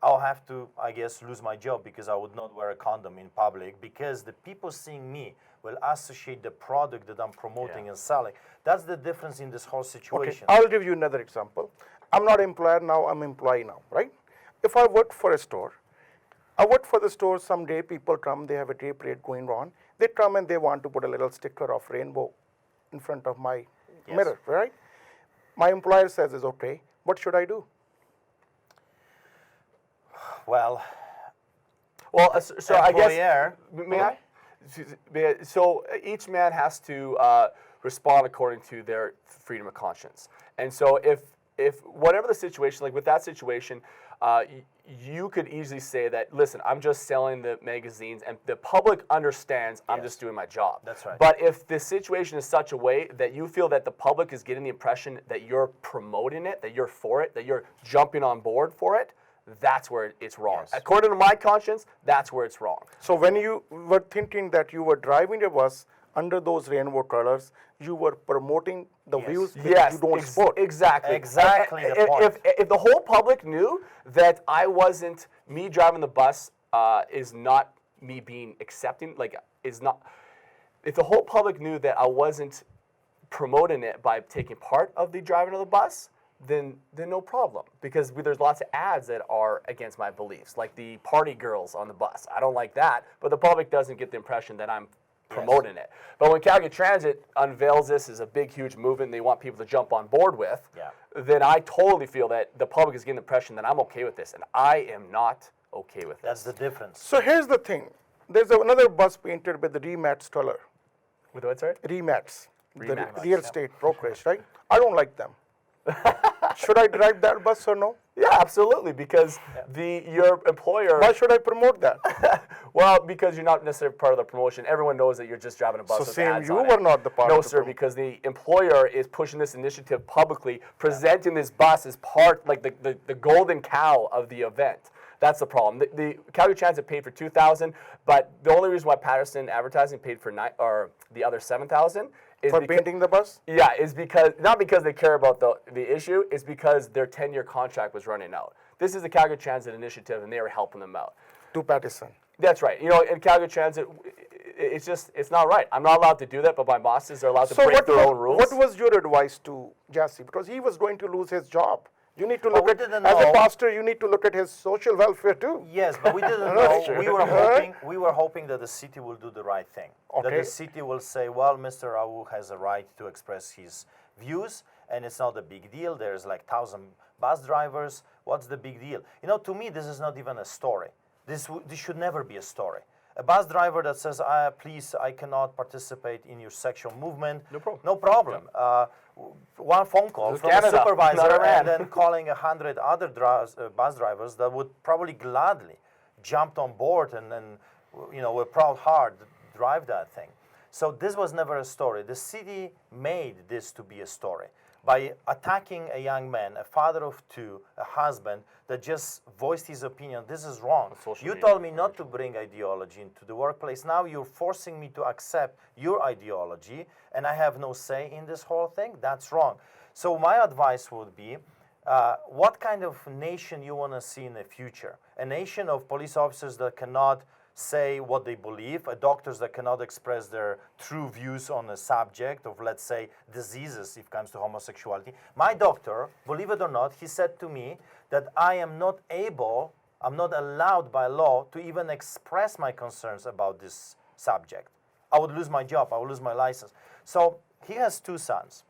I'll have to, I guess, lose my job because I would not wear a condom in public because the people seeing me will associate the product that I'm promoting and selling. That's the difference in this whole Okay, situation. I'll give you another example. I'm not employer now, I'm employee now, right? If I work for a store, I work for the store, someday people come, they have a day parade going on. They come and they want to put a little sticker of rainbow in front of my mirror, right? My employer says it's okay. What should I do? Well, So I guess, employer, may I? So each man has to respond according to their freedom of conscience. And so if whatever the situation, like with that situation, you could easily say that, listen, I'm just selling the magazines and the public understands I'm just doing my job. That's right. But if the situation is such a way that you feel that the public is getting the impression that you're promoting it, that you're for it, that you're jumping on board for it, that's where it's wrong. Yes. According to my conscience, that's where it's wrong. So when you were thinking that you were driving a bus under those rainbow colors, you were promoting the views that you don't support. Exactly. Exactly the point. If the whole public knew that I wasn't, me driving the bus is not me being accepting, like, is not, if the whole public knew that I wasn't promoting it by taking part of the driving of the bus, then no problem. Because there's lots of ads that are against my beliefs, like the party girls on the bus. I don't like that, but the public doesn't get the impression that I'm promoting it. But when Calgary Transit unveils this as a big, huge movement they want people to jump on board with, then I totally feel that the public is getting the impression that I'm okay with this, and I am not okay with That's this. the difference. So here's the thing. There's another bus painted with the remats color. With what, sorry? Remats. The Remats, real estate brokerage, right? I don't like them. Should I drive that bus or no? Yeah, absolutely, because your employer... Why should I promote that? Well, because you're not necessarily part of the promotion. Everyone knows that you're just driving a bus So with same, ads you on were it. not the part No, of the sir, because the employer is pushing this initiative publicly, presenting this bus as part, like the golden cow of the event. That's the problem. The Calgary Transit paid for $2,000, but the only reason why Patterson Advertising paid for the other $7,000 is For because, painting the bus? yeah, is because not because they care about the issue, it's because their 10-year contract was running out. This is the Calgary Transit initiative, and they were helping them out. To Patterson. That's right. You know, in Calgary Transit, it's not right. I'm not allowed to do that, but my bosses are allowed to break their own rules. What was your advice to Jesse? Because he was going to lose his job. You need to look we at, didn't as a know. pastor, you need to look at his social welfare too. Yes, but we didn't know. We were hoping that the city will do the right thing. That Okay. the city will say, well, Mr. Awu has a right to express his views, and it's not a big deal. There's like 1,000 bus drivers. What's the big deal? You know, to me, this is not even a story. This should never be a story. A bus driver that says, please, I cannot participate in your sexual movement. No problem. No problem. One phone call This is from Canada, the supervisor not Iran. and then calling 100 other bus drivers that would probably gladly jumped on board and you know, with proud heart drive that thing. So this was never a story. The city made this to be a story by attacking a young man, a father of two, a husband that just voiced his opinion. This is wrong. social You media told me not to bring ideology into the workplace. Now you're forcing me to accept your ideology, and I have no say in this whole thing. That's wrong. So my advice would be, what kind of nation you want to see in the future? A nation of police officers that cannot say what they believe, doctors that cannot express their true views on a subject of, let's say, diseases if it comes to homosexuality. My doctor, believe it or not, he said to me that I am not able, I'm not allowed by law to even express my concerns about this subject. I would lose my job, I would lose my license. So he has two sons.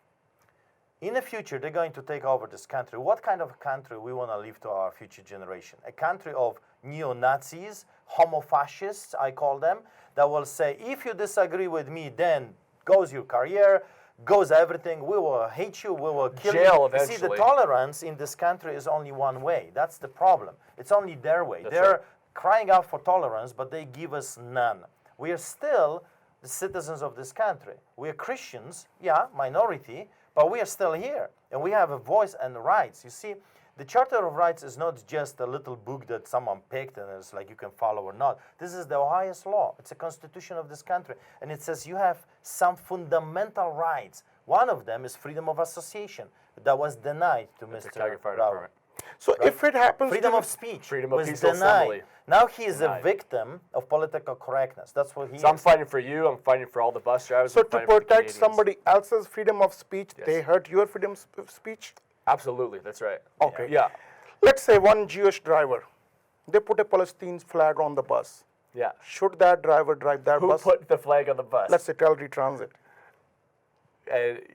In the future, they're going to take over this country. What kind of country we want to leave to our future generation? A country of neo-Nazis, homo-fascists, I call them, that will say, if you disagree with me, then goes your career, goes everything, we will hate you, we will kill Jail you. You see, the eventually. tolerance in this country is only one way. That's the problem. It's only their way. That's They're right. crying out for tolerance, but they give us none. We are still the citizens of this country. We are Christians, yeah, minority, but we are still here, and we have a voice and rights. You see, the Charter of Rights is not just a little book that someone picked and it's like you can follow or not. This is the highest law. It's a constitution of this country, and it says you have some fundamental rights. One of them is freedom of association that was denied to The Mr. Calgary Fire Rao. Department. So if it happens Freedom to of speech Freedom of was peaceful denied. assembly. Now he is a Denied. victim of political correctness. That's what he So I'm is. fighting for you. I'm fighting for all the bus drivers. So I'm to fighting for the protect Canadians. somebody else's freedom of speech, Yes. they hurt your freedom of speech? Absolutely, that's right. Okay. Yeah. Let's say one Jewish driver, they put a Palestine flag on the bus. Yeah. Should that driver drive that Who bus? put the flag on the bus? Let's say Calgary Transit.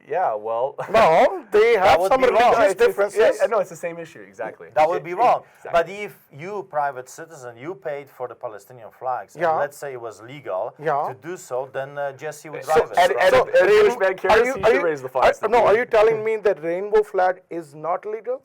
Yeah, well. No, they have would some be wrong. religious It's- differences. Yeah, no, it's the same issue, exactly. That would be wrong. Exactly. But if you, private citizen, you paid for the Palestinian flags, Yeah. and let's say it was legal Yeah. to do so, then Jesse would So- drive it. and- right? and- an English man cares, he should raise the fines. No, are you telling me that rainbow flag is not legal?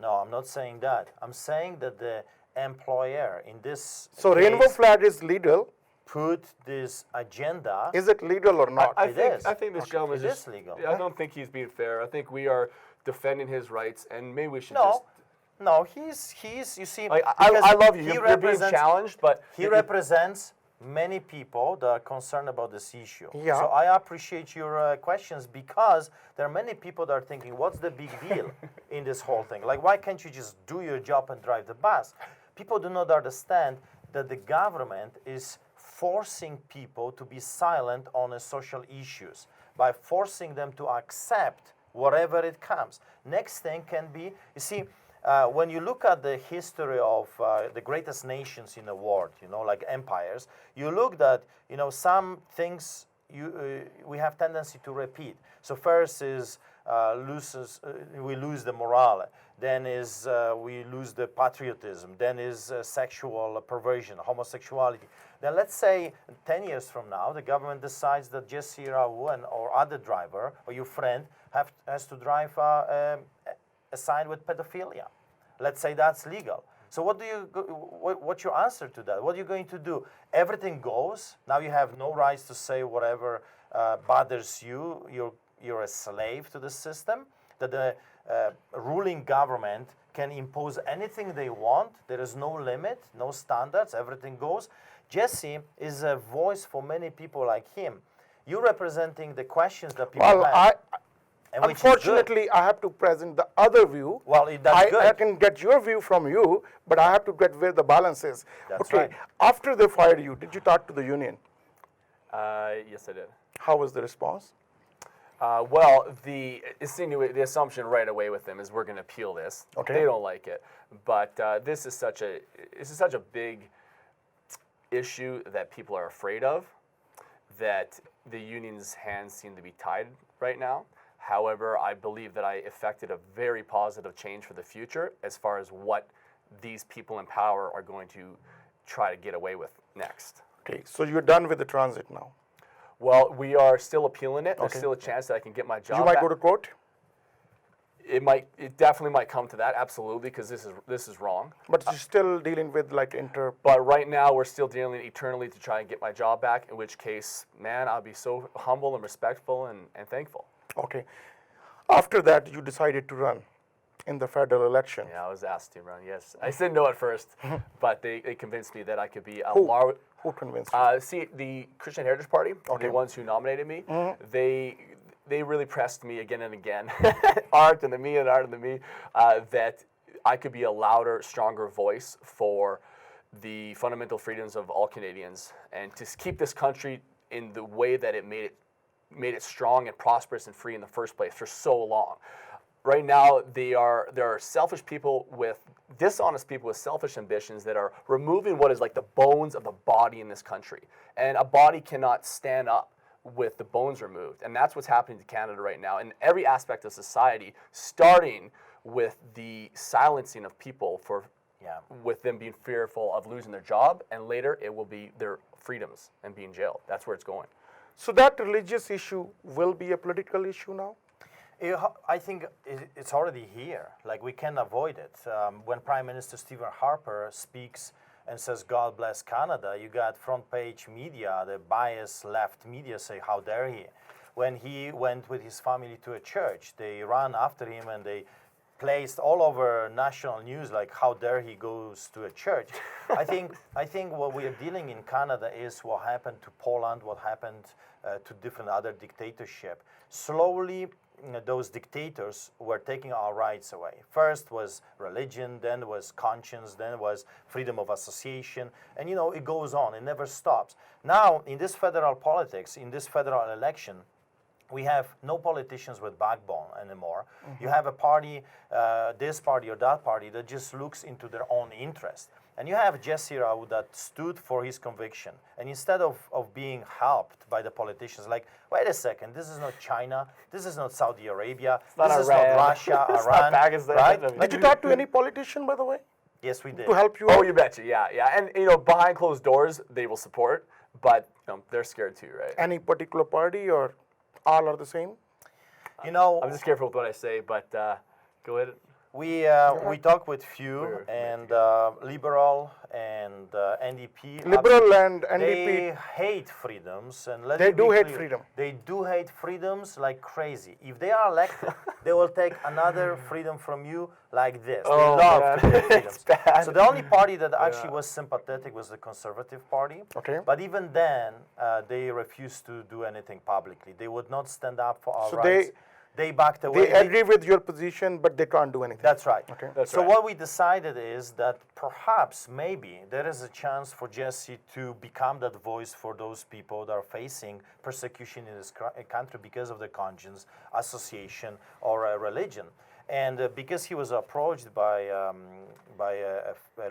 No, I'm not saying that. I'm saying that the employer in this So rainbow case flag is legal. put this agenda. Is it legal or not? I It think is. I think this gentleman It just. is legal. I don't think he's being fair. I think we are defending his rights, and maybe we should No, just. no, he's. You see, Like, because I love you. he You're being represents- challenged, but He represents many people that are concerned about this issue. Yeah. So I appreciate your questions, because there are many people that are thinking, what's the big deal in this whole thing? Like, why can't you just do your job and drive the bus? People do not understand that the government is forcing people to be silent on social issues by forcing them to accept whatever it comes. Next thing can be, you see, when you look at the history of the greatest nations in the world, you know, like empires, you look that, you know, some things we have tendency to repeat. So first is we lose the morale. Then is we lose the patriotism. Then is sexual perversion, homosexuality. Then let's say 10 years from now, the government decides that Jesse Raoult or other driver or your friend has to drive a sign with pedophilia. Let's say that's legal. So what's your answer to that? What are you going to do? Everything goes. Now you have no rights to say whatever bothers you. You're a slave to the system. That the ruling government can impose anything they want. There is no limit, no standards. Everything goes. Jesse is a voice for many people like him. You're representing the questions that people Well, have. And which is good. unfortunately, I have to present the other view. Well, that's good. I can get your view from you, but I have to get where the balance is. That's okay. right. After they fired you, did you talk to the union? yes, I did. How was the response? Well, the assumption right away with them is we're going to appeal this. Okay. They don't like it, but this is such a big issue that people are afraid of, that the union's hands seem to be tied right now. However, I believe that I effected a very positive change for the future as far as what these people in power are going to try to get away with next. Okay, so you're done with the transit now. Well, we are still appealing it. There's Okay. still a chance that I can get my job You might back. go to court, It definitely might come to that, absolutely, because this is wrong. but you're still dealing with like But right now, we're still dealing eternally to try and get my job back, in which case, man, I'll be so humble and respectful and thankful. Okay. After that, you decided to run in the federal election. Yeah, I was asked to run, yes. I said no at first, but they convinced me that I could be a Who? large... Who convinced you? See, the Christian Heritage Party, Okay. the ones who nominated me, they really pressed me again and again, art and the me, that I could be a louder, stronger voice for the fundamental freedoms of all Canadians, and to keep this country in the way that it made it strong and prosperous and free in the first place for so long. Right now, there are selfish people dishonest people with selfish ambitions that are removing what is like the bones of the body in this country. And a body cannot stand up with the bones removed. And that's what's happening to Canada right now in every aspect of society, starting with the silencing of people with them being fearful of losing their job, and later it will be their freedoms and being jailed. That's where it's going. So that religious issue will be a political issue now? I think it's already here. Like, we can't avoid it. When Prime Minister Stephen Harper speaks and says, God bless Canada, you got front page media, the biased left media say, how dare he? When he went with his family to a church, they ran after him and they placed all over national news, like, how dare he goes to a church. I think what we are dealing in Canada is what happened to Poland, what happened to different other dictatorship. Slowly, those dictators were taking our rights away. First was religion, then was conscience, then was freedom of association, and it goes on, it never stops. Now, in this federal politics, in this federal election, we have no politicians with backbone anymore. You have a party, this party or that party, that just looks into their own interest. And you have Jesse Raoult that stood for his conviction. And instead of being helped by the politicians, like, wait a second, this is not China, this is not Saudi Arabia, this is not Russia, It's Iran, not Pakistan. right? Did you talk to any politician, by the way, Yes, we did. to help you Oh, out? you betcha, yeah. And behind closed doors, they will support, but they're scared too, right? Any particular party, or all are the same? I'm just careful with what I say, but go ahead. We talk with few We're and liberal and NDP. Liberal and They NDP, hate freedoms, and let They me be do hate clear, freedom. They do hate freedoms like crazy. If they are elected, they will take another freedom from you like this. They Oh, love man. to take freedoms. It's bad. So the only party that actually was sympathetic was the Conservative Party. Okay. But even then, they refused to do anything publicly. They would not stand up for our So rights. They backed away. they agree with your position, but they can't do anything. That's right. Okay. That's so right. what we decided is that perhaps, maybe, there is a chance for Jesse to become that voice for those people that are facing persecution in this country because of their conscience, association, or religion. And because he was approached by a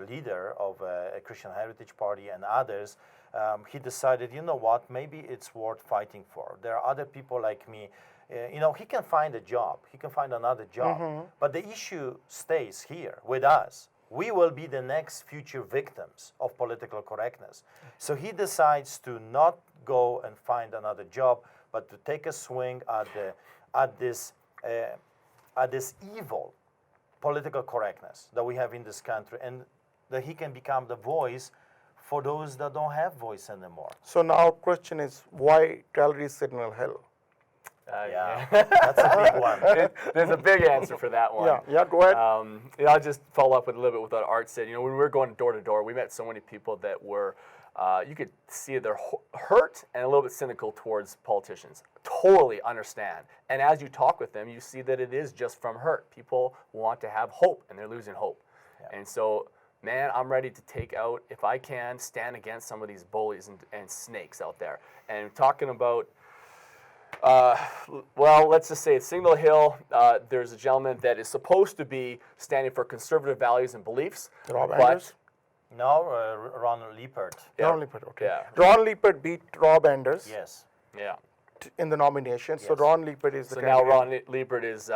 leader of a Christian Heritage Party and others, he decided, you know what, maybe it's worth fighting for. There are other people like me. He can find a job. He can find another job. But the issue stays here with us. We will be the next future victims of political correctness. So he decides to not go and find another job, but to take a swing at this evil political correctness that we have in this country, and that he can become the voice for those that don't have voice anymore. So now question is, why Calgary Signal Hill? Yeah, that's a big one. There's a big answer for that one. Yeah, go ahead. I'll just follow up with a little bit with what Art said. When we were going door to door, we met so many people that were, you could see they're hurt and a little bit cynical towards politicians. Totally understand. And as you talk with them, you see that it is just from hurt. People want to have hope, and they're losing hope. Yeah. And so, man, I'm ready to take out, if I can, stand against some of these bullies and snakes out there. And talking about, well, let's just say at Signal Hill, there's a gentleman that is supposed to be standing for conservative values and beliefs. Rob but Anders? No, Ron Liepert. Yeah. Ron Liepert, okay. Yeah. Ron Liepert beat Rob Anders Yes. Yeah. in the nomination, so Yes. Ron Liepert is the So now candidate. Ron Liebert is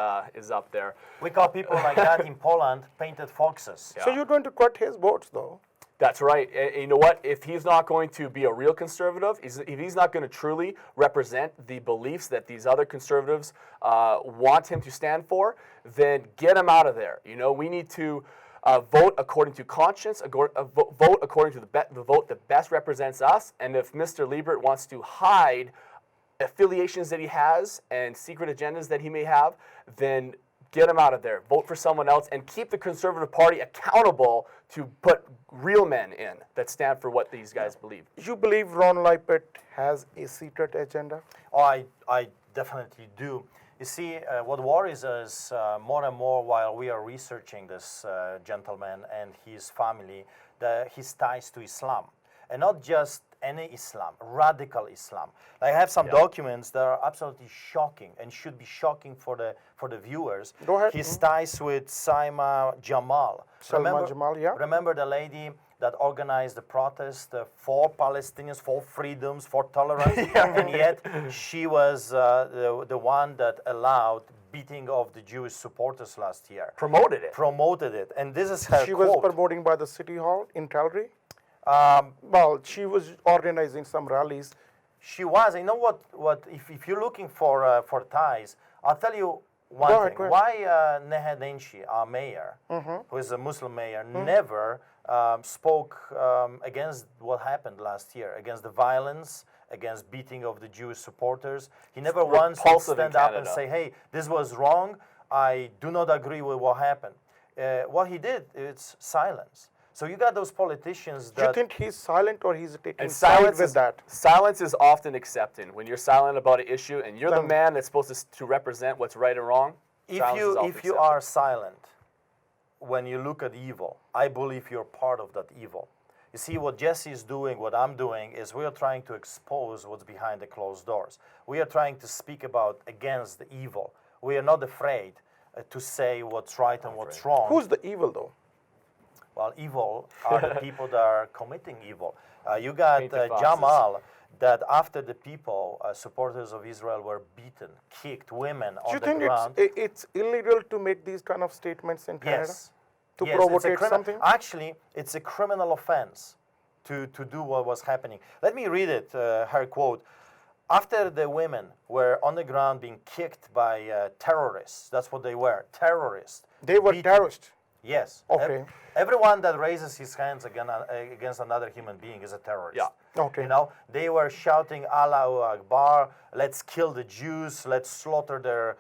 up there. We call people like that in Poland painted foxes. So you're going to cut his votes, though? That's right. And you know what? If he's not going to be a real conservative, if he's not going to truly represent the beliefs that these other conservatives want him to stand for, then get him out of there. We need to vote according to conscience, vote according to the vote that best represents us. And if Mr. Liebert wants to hide affiliations that he has and secret agendas that he may have, then get him out of there. Vote for someone else and keep the Conservative Party accountable to put real men in that stand for what these guys believe. You believe Ron Liepert has a secret agenda? Oh, I definitely do. You see, what worries us more and more while we are researching this gentleman and his family, his ties to Islam. And not just any Islam, radical Islam. I have some documents that are absolutely shocking and should be shocking for the viewers. Go ahead. His ties with Saima Jamal. Jamal, yeah. Remember the lady that organized the protest for Palestinians, for freedoms, for tolerance, and yet she was the one that allowed beating of the Jewish supporters last year. Promoted it. And this is her She quote. was promoting by the City Hall in Calgary? Well, she was organizing some rallies. She was. You know what? If you're looking for ties, I'll tell you one Go thing. ahead. Why Nehadenshi, our mayor, who is a Muslim mayor, never spoke against what happened last year, against the violence, against beating of the Jewish supporters. He never once would stand up and say, hey, this was wrong. I do not agree with what happened. What he did, it's silence. So you got those politicians that... Do you think he's silent or he's taking And side with that? Silence is often accepted. When you're silent about an issue and you're the man that's supposed to represent what's right and wrong, If silence is often you accepted. are silent when you look at evil, I believe you're part of that evil. You see, what Jesse is doing, what I'm doing, is we are trying to expose what's behind the closed doors. We are trying to speak against the evil. We are not afraid to say what's right and what's wrong. Who's the evil, though? Well, evil are the people that are committing evil. You got Painted foxes. Jamal, that after the people, supporters of Israel, were beaten, kicked, women Do on you the think ground. it's illegal to make these kind of statements in Canada? Yes. To Yes, it's a provocate something? Actually, it's a criminal offense to do what was happening. Let me read it, her quote. After the women were on the ground being kicked by terrorists, that's what they were, terrorists. They were beaten. terrorists. Yes. Okay. Everyone that raises his hands against another human being is a terrorist. Yeah. Okay. You know, they were shouting Allahu Akbar, let's kill the Jews, let's slaughter their,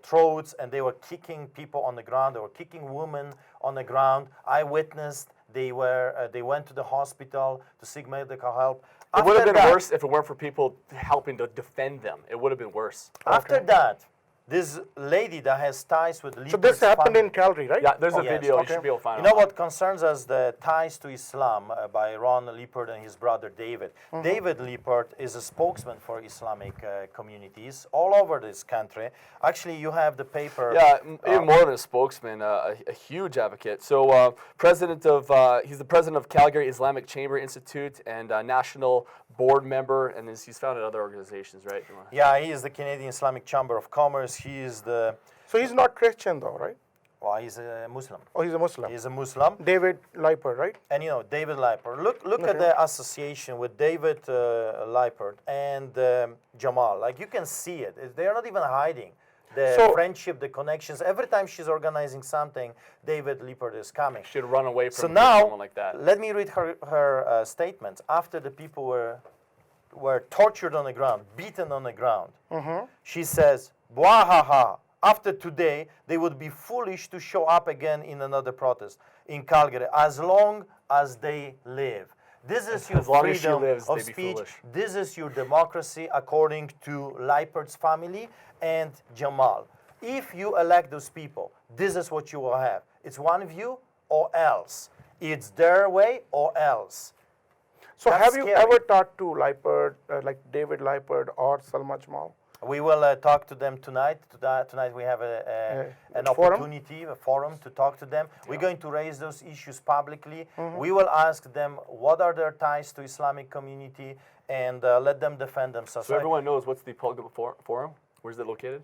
throats, and they were kicking people on the ground. They were kicking women on the ground. I witnessed. They went to the hospital to seek medical help. It would have After been that- worse if it weren't for people helping to defend them. It would have been worse. After that, this lady that has ties with So Lippert this happened family, in Calgary, right? Yeah, there's a yes, video. You okay. should be able to find You know online. what concerns us? The ties to Islam by Ron Lippert and his brother David. David Lippert is a spokesman for Islamic communities all over this country. Actually, you have the paper. Yeah, even more than a spokesman, a huge advocate. So, he's the president of Calgary Islamic Chamber Institute and national board member, and he's founded other organizations, right? Yeah, he is the Canadian Islamic Chamber of Commerce. He is the, So he's not Christian though, right? well, he's a Muslim. Oh, he's a Muslim. He's a Muslim. David Lippert, right? And David Lippert. Look at the association with David Lippert and Jamal. Like, you can see it. They're not even hiding. The So- friendship, the connections. Every time she's organizing something, David Lippert is coming. Should run away So from now, someone like that. let me read her statements. After the people were tortured on the ground, beaten on the ground, she says, "Bwahaha, after today, they would be foolish to show up again in another protest in Calgary, as long as they live. This is your As long as she freedom lives, of they'd be speech. foolish. This is your democracy, according to Lippert's family and Jamal. If you elect those people, this is what you will have. It's one view or else. It's their way or else." So That's have you scary. ever talked to Lippert, like David Lippert or Salma Jamal? We will talk to them tonight. Tonight we have an forum? opportunity, a forum to talk to them. We're going to raise those issues publicly. We will ask them what are their ties to Islamic community and let them defend themselves. So everyone knows what's the Public Forum? Where's it located?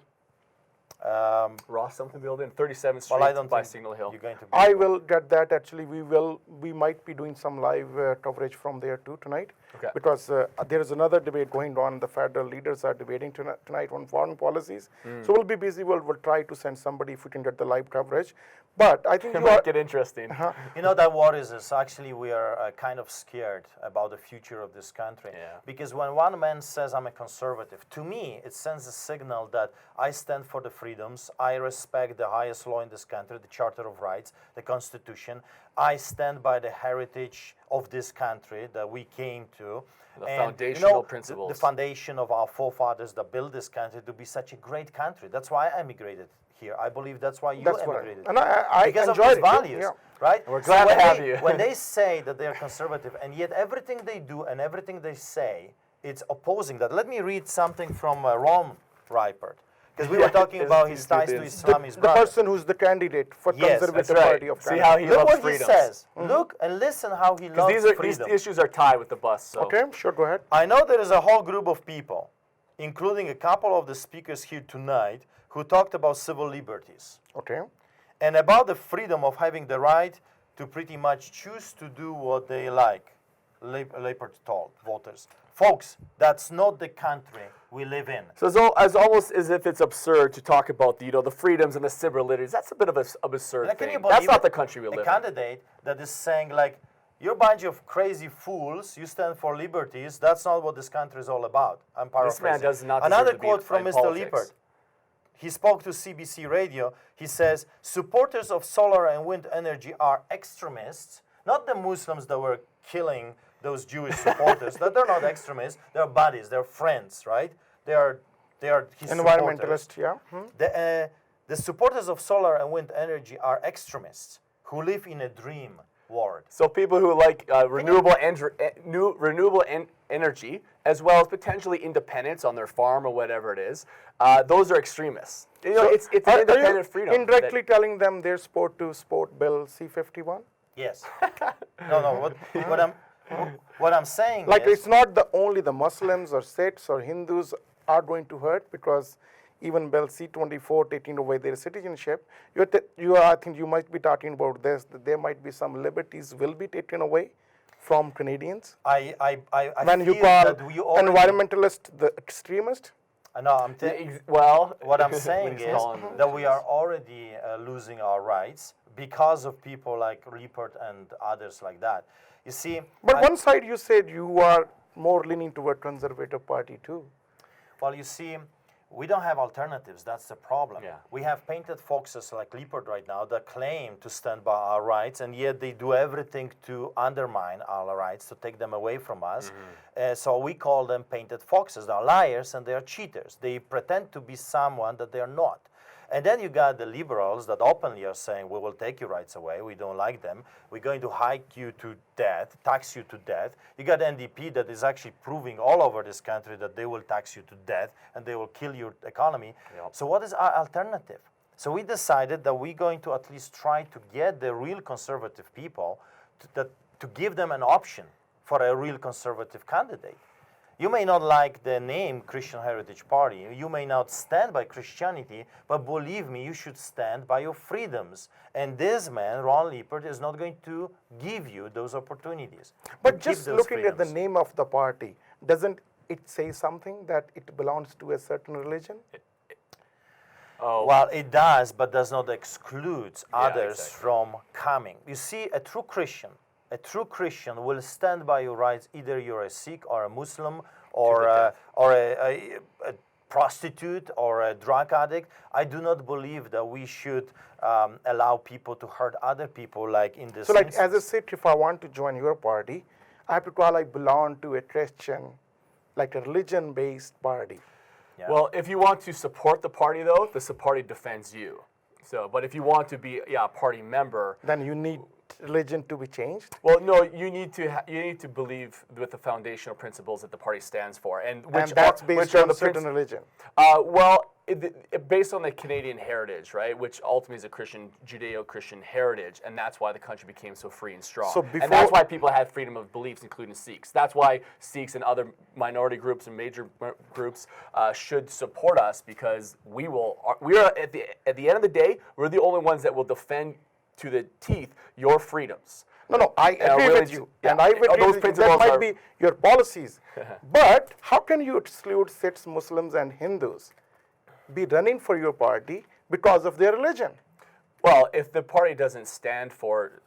Ross something building, 37th Street Well, I don't by think Signal Hill. you're going to be I will get that. Actually, we might be doing some live coverage from there too tonight. Okay. Because there is another debate going on. The federal leaders are debating tonight on foreign policies. So we'll be busy. We'll try to send somebody if we can get the live coverage. But I think It you are. might get interesting. You know, that worries us. Actually, we are kind of scared about the future of this country. Yeah. Because when one man says, "I'm a conservative," to me, it sends a signal that I stand for the freedoms, I respect the highest law in this country, the Charter of Rights, the Constitution. I stand by the heritage of this country that we came to. The And, foundational the principles. foundation of our forefathers that built this country to be such a great country. That's why I emigrated here. I believe that's why you That's what emigrated. and I because of enjoyed these it, too, values, yeah. right? We're glad when to have they, you. when they say that they are conservative, and yet everything they do and everything they say, it's opposing that. Let me read something from Ron Lippert, because we were talking about his ties to Islam, his The brother. person who's the candidate for Yes, Conservative that's right. Party of See Canada. how he Look loves what freedoms. he says. Look and listen how he loves These freedom. issues are tied with the bus. So. Okay, sure, go ahead. I know there is a whole group of people, including a couple of the speakers here tonight, who talked about civil liberties Okay. and about the freedom of having the right to pretty much choose to do what they like. Lippert told voters. Folks, that's not the country we live in. So as almost as if it's absurd to talk about the freedoms and the civil liberties. That's a bit of an absurd Now, can thing. you That's believe not it? the country we A live in. candidate that is saying, like, you're a bunch of crazy fools, you stand for liberties, that's not what this country is all about. I'm paraphrasing. man does not deserve Another to be quote from in Mr. politics. Lippert. He spoke to CBC Radio. He says, supporters of solar and wind energy are extremists, not the Muslims that were killing those Jewish supporters. That they're not extremists, they're buddies, they're friends, right? They are his supporters. Environmentalist, yeah. The supporters of solar and wind energy are extremists who live in a dream world. So people who like renewable energy, as well as potentially independence on their farm or whatever it is, those are extremists. It's an Are independent you freedom. indirectly telling them they're supposed to support Bill C-51? Yes. No. What I'm saying Like, is, it's not only the Muslims or Sikhs or Hindus are going to hurt, because even Bill C-24 taking away their citizenship, I think you might be talking about this, that there might be some liberties will be taken away from Canadians? I When you feel call that we already, environmentalist the extremist? No, Well, what I'm saying he's is calling that we are already losing our rights because of people like Lippert and others like that. You see, But one side you said you are more leaning toward conservative party too. well, you see, we don't have alternatives. That's the problem. Yeah. We have painted foxes like Lippert right now that claim to stand by our rights, and yet they do everything to undermine our rights, to take them away from us. So we call them painted foxes. They're liars and they are cheaters. They pretend to be someone that they are not. And then you got the liberals that openly are saying, we will take your rights away, we don't like them, we're going to hike you to death, tax you to death. You got NDP that is actually proving all over this country that they will tax you to death and they will kill your economy. Yep. So what is our alternative? So we decided that we're going to at least try to get the real conservative people to give them an option for a real conservative candidate. You may not like the name Christian Heritage Party, you may not stand by Christianity, but believe me, you should stand by your freedoms. And this man, Ron Lippert, is not going to give you those opportunities. But to keep just those looking at the freedoms. name of the party, doesn't it say something that it belongs to a certain religion? Well, it does, but does not exclude others exactly. from coming. You see, a true Christian will stand by your rights, either you're a Sikh or a Muslim or a prostitute or a drug addict. I do not believe that we should allow people to hurt other people like in this So like instance. as a Sikh, if I want to join your party, I have to call I belong to a Christian, like a religion-based party. Yeah. Well, if you want to support the party, though, the party defends you. So, but if you want to be a party member, Then you need religion to be changed. well, no, you need to believe with the foundational principles that the party stands for, and And that's based on the certain religion. Well, based on the Canadian heritage, right, which ultimately is a Christian, Judeo-Christian heritage, and that's why the country became so free and strong. So and that's before- why people had freedom of beliefs, including Sikhs. That's why Sikhs and other minority groups and major groups should support us, because we are at the end of the day, we're the only ones that will defend to the teeth your freedoms. No, I agree with you. And I agree those with you. That principles might are- be your policies. But how can you exclude Sikhs, Muslims, and Hindus be running for your party because of their religion? Well, if the party doesn't stand for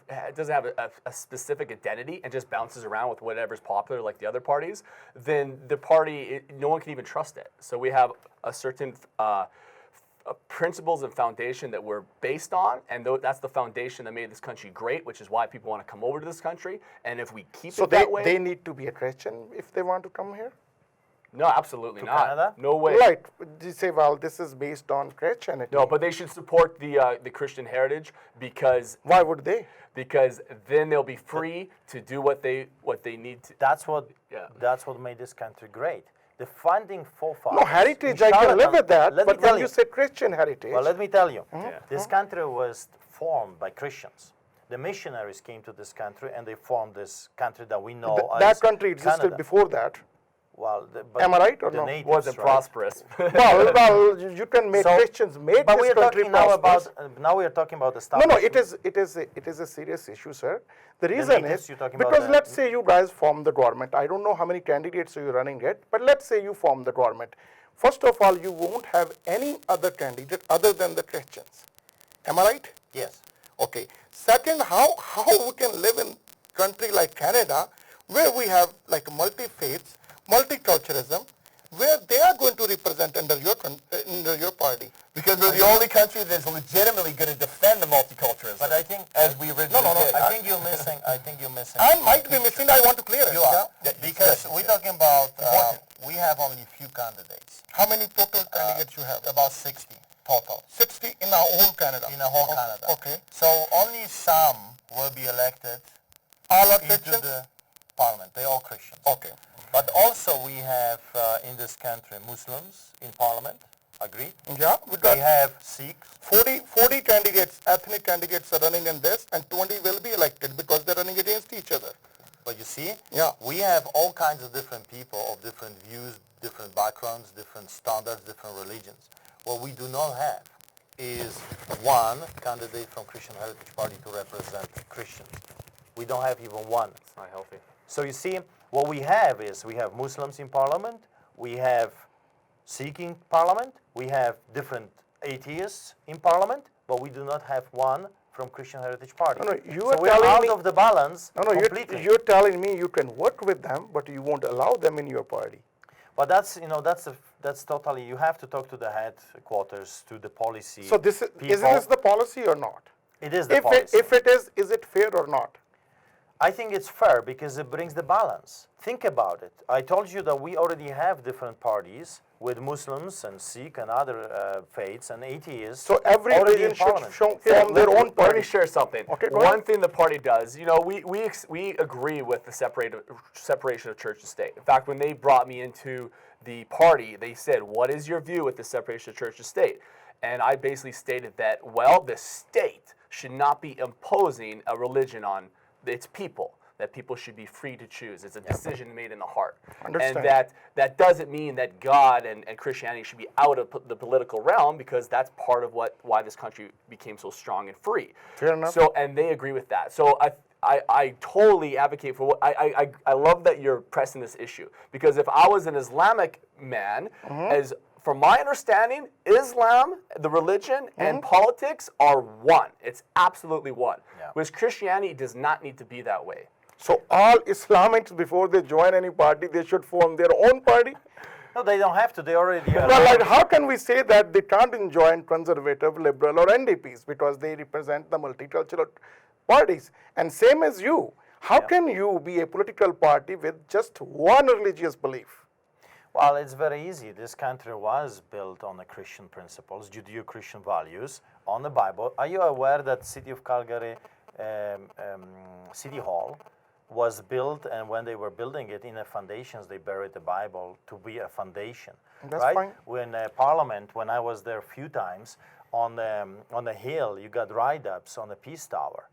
it doesn't have a specific identity and just bounces around with whatever's popular like the other parties, then the party, no one can even trust it. So we have a certain principles and foundation that we're based on, and that's the foundation that made this country great, which is why people want to come over to this country. And if we keep So it that way, they need to be a Christian if they want to come here? no, absolutely not. Canada? No way. Right. You say, well, this is based on Christianity. No, but they should support the Christian heritage, because Why would they? then they'll be free to do what they need to. That's what made this country great. The founding forefathers. No, heritage, in I can Charlotte- live with that. Let me But tell when you say Christian heritage, Well, let me tell you, Yeah. this country was formed by Christians. The missionaries came to this country and they formed this country that we know as that country existed Canada. before that. Well, but Am I right or the no? natives, Wasn't right? prosperous. well, you can make So- Christians make But this we are country talking now prosperous. about now we are talking about the stuff. No, it is a serious issue, sir. The reason natives, is you're talking about because the- let's say you guys form the government. I don't know how many candidates you're running yet, but let's say you form the government. First of all, you won't have any other candidate other than the Christians. Am I right? Yes. Okay. Second, how we can live in country like Canada, where we have like multi-faiths, multiculturalism, where they are going to represent under your party. Because we're the only country that's legitimately going to defend the multiculturalism. But I think as we originally did. I think you're missing. I think you're missing. I might be missing. I want to clear it. You are Yeah? because we're talking about we have only few candidates. How many total candidates you have? About 60 total 60 in our whole Canada. in the whole Canada. Okay. So only some will be elected All are into Christians? the parliament. They're all Christians. Okay. But also we have in this country Muslims in parliament. Agreed. Yeah, we got We have Sikhs. 40 candidates, ethnic candidates are running in this, and 20 will be elected because they're running against each other. But you see, Yeah. we have all kinds of different people of different views, different backgrounds, different standards, different religions. What we do not have is one candidate from Christian Heritage Party to represent Christians. We don't have even one. It's not healthy. So you see, what we have is we have Muslims in parliament, we have Sikh in parliament, we have different atheists in parliament, but we do not have one from Christian Heritage Party. No, you so are we're telling out me- of the balance No, completely. you're telling me you can work with them, but you won't allow them in your party. But that's totally. You have to talk to the headquarters, to the policy. So this is people. this the policy or not? It is the If policy. if it is it fair or not? I think it's fair because it brings the balance. Think about it. I told you that we already have different parties with Muslims and Sikh and other faiths and atheists. So every already in religion should parliament. form their own Let me party. share something. Okay, go One ahead. thing the party does, you know, we agree with the separation of church and state. In fact, when they brought me into the party, they said, "What is your view with the separation of church and state?" And I basically stated that, well, the state should not be imposing a religion on its people. That people should be free to choose. It's a decision made in the heart. Understand. And that doesn't mean that God and Christianity should be out of the political realm, because that's part of why this country became so strong and free. Fair enough. So, and they agree with that. So I totally advocate for what I love that you're pressing this issue, because if I was an Islamic man, as from my understanding, Islam, the religion, and politics are one. It's absolutely one. Yeah. Whereas Christianity does not need to be that way. So all Islamics, before they join any party, they should form their own party. No, they don't have to. They already are. Well, like, how can we say that they can't join conservative, liberal, or NDPs because they represent the multicultural parties? And same as you, how can you be a political party with just one religious belief? Well, it's very easy. This country was built on the Christian principles, Judeo-Christian values, on the Bible. Are you aware that City of Calgary City Hall was built, and when they were building it in the foundations, they buried the Bible to be a foundation. That's right? fine. When Parliament, when I was there a few times, on the hill, you got write-ups on the Peace Tower.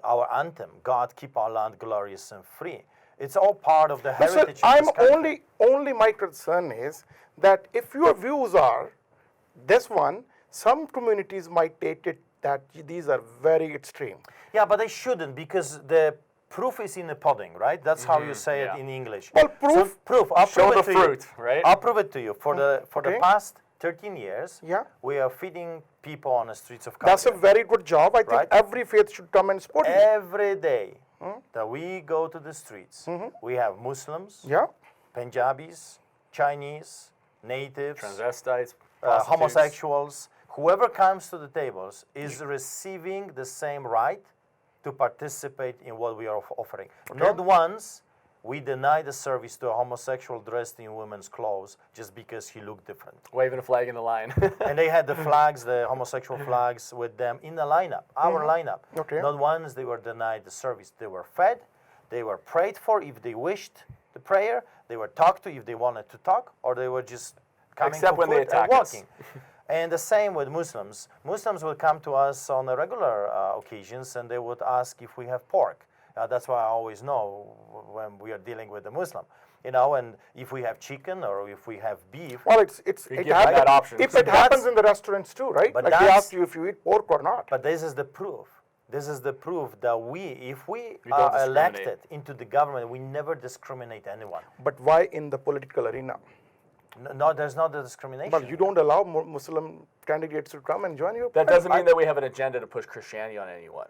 Our anthem, God keep our land glorious and free. It's all part of the So heritage of I'm this country. only my concern is that if your views are this one, some communities might take it that these are very extreme. Yeah, but they shouldn't, because the proof is in the pudding, right? That's how you say yeah. it in English. Well, proof- So, proof. I'll Show prove it the to fruit, you. right? I'll prove it to you. For the okay. past 13 years, Yeah. we are feeding people on the streets of Calgary. That's a very good job. I think Right. every faith should come and support you. Every day that we go to the streets, we have Muslims, Yeah. Punjabis, Chinese, natives, Transvestites, prostitutes. homosexuals, whoever comes to the tables is receiving the same right to participate in what we are offering. Not once we deny the service to a homosexual dressed in women's clothes just because he looked different. Waving a flag in the line. And they had the flags, the homosexual flags with them in the lineup, our lineup. Okay. Not once they were denied the service. They were fed, they were prayed for if they wished the prayer, they were talked to if they wanted to talk, or they were just coming Except for when they food and attack us. walking. And the same with Muslims. Muslims will come to us on a regular occasions, and they would ask if we have pork. That's why I always know when we are dealing with a Muslim. You know, and if we have chicken or if we have beef. Well, it give happens. that option. If So it happens in the restaurants too, right? But Like they that's- ask you if you eat pork or not. But this is the proof. This is the proof that if we don't are discriminate. elected into the government, we never discriminate anyone. But why in the political arena? No, there's not the discrimination. Well, you don't allow Muslim candidates to come and join your That party. doesn't mean that we have an agenda to push Christianity on anyone.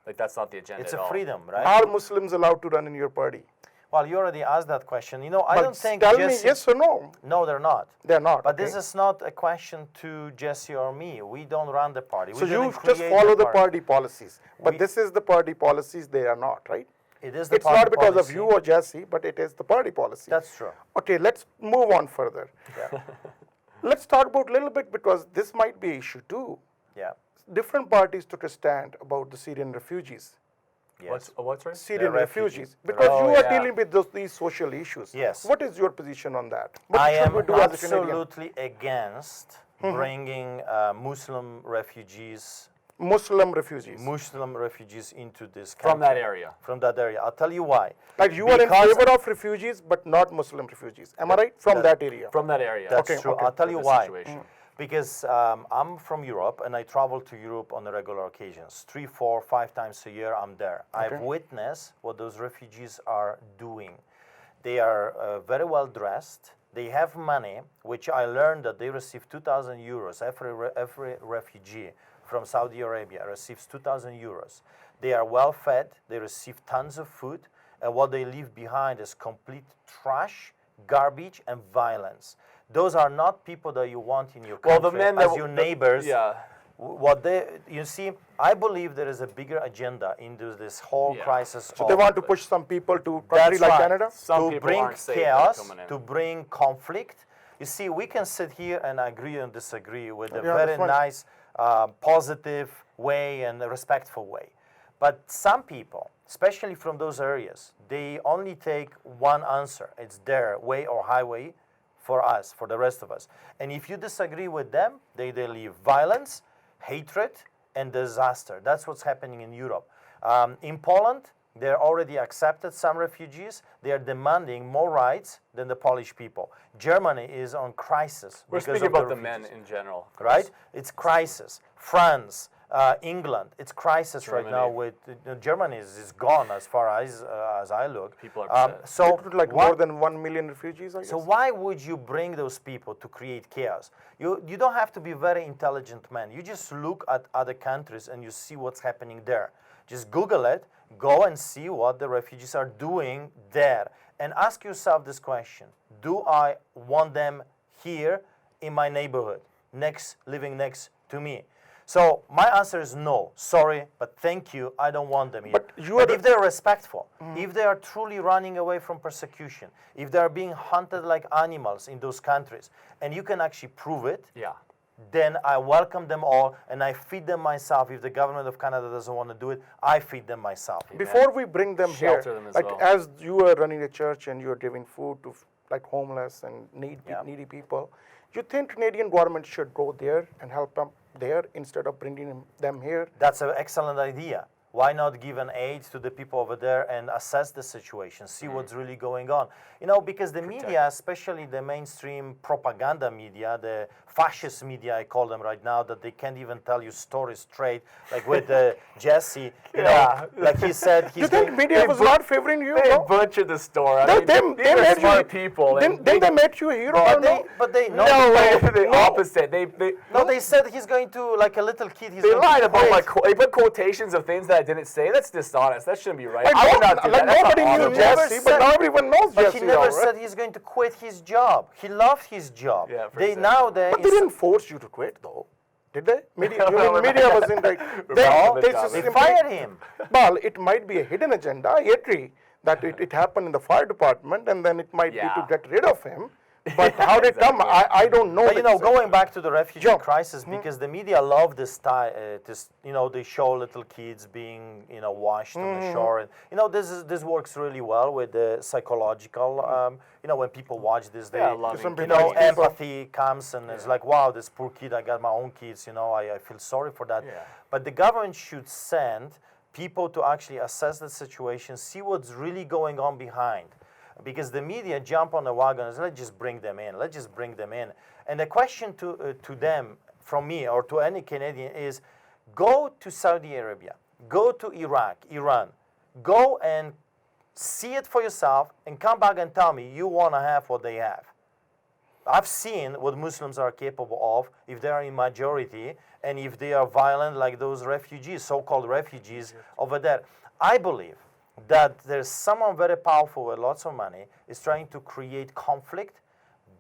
Like, that's not the agenda It's at a all. freedom, right? Are Muslims allowed to run in your party? Well, you already asked that question. You know, I But don't think tell Jesse, me yes or no. No, they're not. They're not. But okay? this is not a question to Jesse or me. We don't run the party. So we you didn't just create follow the party policies. But We- this is the party policies, they are not, right? It is the It's party not because policy. of you or Jesse, but it is the party policy. That's true. Okay, let's move on further. Yeah. Let's talk about a little bit, because this might be an issue too. Yeah. Different parties took a stand about the Syrian refugees. Yes. What's right? Syrian refugees. refugees. Because Oh, you are yeah. dealing with these social issues. Yes. What is your position on that? What I should am we do as a Canadian? absolutely against bringing Muslim refugees into this country. From that area. From that area. I'll tell you why. Like you are in Because- favor of refugees, but not Muslim refugees. Am I right? From that area. From that area. That's Okay, true. okay. I'll tell you With the why. situation. because I'm from Europe and I travel to Europe on a regular occasions. 3, 4, 5 times a year I'm there. I've witnessed what those refugees are doing. They are very well dressed. They have money, which I learned that they receive 2,000 euros. Every refugee from Saudi Arabia receives 2,000 euros. They are well fed. They receive tons of food. And what they leave behind is complete trash, garbage, and violence. Those are not people that you want in your country Well, the men as that your neighbors. Yeah. What you see, I believe there is a bigger agenda into this whole crisis. So they want to push some people to country That's like right. Canada? Some To people bring aren't safe that are chaos, coming in. to bring conflict. You see, we can sit here and agree and disagree with a Yeah, very that's right. nice, positive way and a respectful way. But some people, especially from those areas, they only take one answer. It's their way or highway for us, for the rest of us. And if you disagree with them, they leave violence, hatred, and disaster. That's what's happening in Europe. In Poland, they're already accepted some refugees. They are demanding more rights than the Polish people. Germany is on crisis. We're because speaking of about the men refugees. in general. Right? It's crisis. France, England, it's crisis right now. Germany. With Germany is gone as far as I look. People are upset. So It would like why- more than 1 million refugees, I guess. so why would you bring those people to create chaos? You don't have to be very intelligent man. You just look at other countries and you see what's happening there. Just Google it, go and see what the refugees are doing there. And ask yourself this question: do I want them here in my neighborhood, living next to me? So my answer is no. Sorry, but thank you. I don't want them here. But you are if they're respectful, if they are truly running away from persecution, if they are being hunted like animals in those countries, and you can actually prove it, Yeah. then I welcome them all and I feed them myself. If the government of Canada doesn't want to do it, I feed them myself. Before we bring them Shelter here, them as like well. as you are running a church and you're giving food to like homeless and needy people, you think Canadian government should go there and help them there instead of bringing them here? That's an excellent idea. Why not give an aid to the people over there and assess the situation, see what's really going on? You know, because the media, especially the mainstream propaganda media, the fascist media, I call them right now, that they can't even tell you stories straight, like with Jesse, you know, like he said, You he's think going, media was not favoring you? They No? butchered the story. I They, mean, they, these they are made smart you, people. Didn't they make you a hero? or no? but they No way. The opposite. They No, they said he's going to, like a little kid, he's They going to lied about quit. they put quotations of things that I didn't say. That's dishonest. That shouldn't be right. Like, I would not do like that. That's nobody not knew honorable. never Jesse, but said- now everyone knows But Jesse. he never now, right? said he's going to quit his job. He loved his job. Yeah, for they example. now they But they didn't force you to quit, though. Did they? Media, you mean media wasn't like. No, they they just they simply- fired him. Well, it might be a hidden agenda. I agree that it happened in the fire department, and then it might be to Yeah. get rid of him. But how did it come? I don't know. But you the know, exact- going back to the refugee Joe. crisis, because the media love this this, you know, they show little kids being, you know, washed on the shore, and you know, this works really well with the psychological. You know, when people watch this, they, Yeah, loving Some you people know, like people. empathy comes, and it's like, wow, this poor kid. I got my own kids. You know, I feel sorry for that. Yeah. But the government should send people to actually assess the situation, see what's really going on behind. Because the media jump on the wagon and say, let's just bring them in. Let's just bring them in. And the question to them, from me or to any Canadian, is go to Saudi Arabia, go to Iraq, Iran, go and see it for yourself and come back and tell me you want to have what they have. I've seen what Muslims are capable of if they are in majority and if they are violent like those refugees, so-called refugees over there. I believe that there's someone very powerful with lots of money is trying to create conflict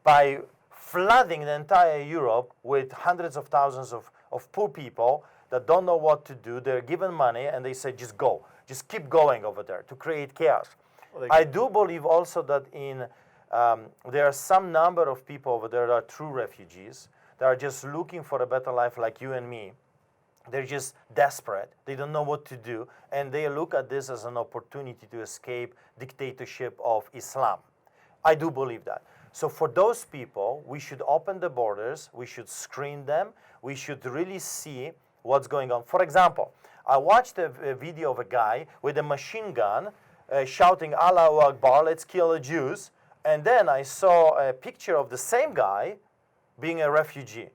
by flooding the entire Europe with hundreds of thousands of poor people that don't know what to do. They're given money and they say, just go. Just keep going over there to create chaos. I do believe also that there are some number of people over there that are true refugees that are just looking for a better life like you and me. They're just desperate. They don't know what to do. And they look at this as an opportunity to escape dictatorship of Islam. I do believe that. So for those people, we should open the borders. We should screen them. We should really see what's going on. For example, I watched a video of a guy with a machine gun shouting, Allahu Akbar, let's kill the Jews. And then I saw a picture of the same guy being a refugee.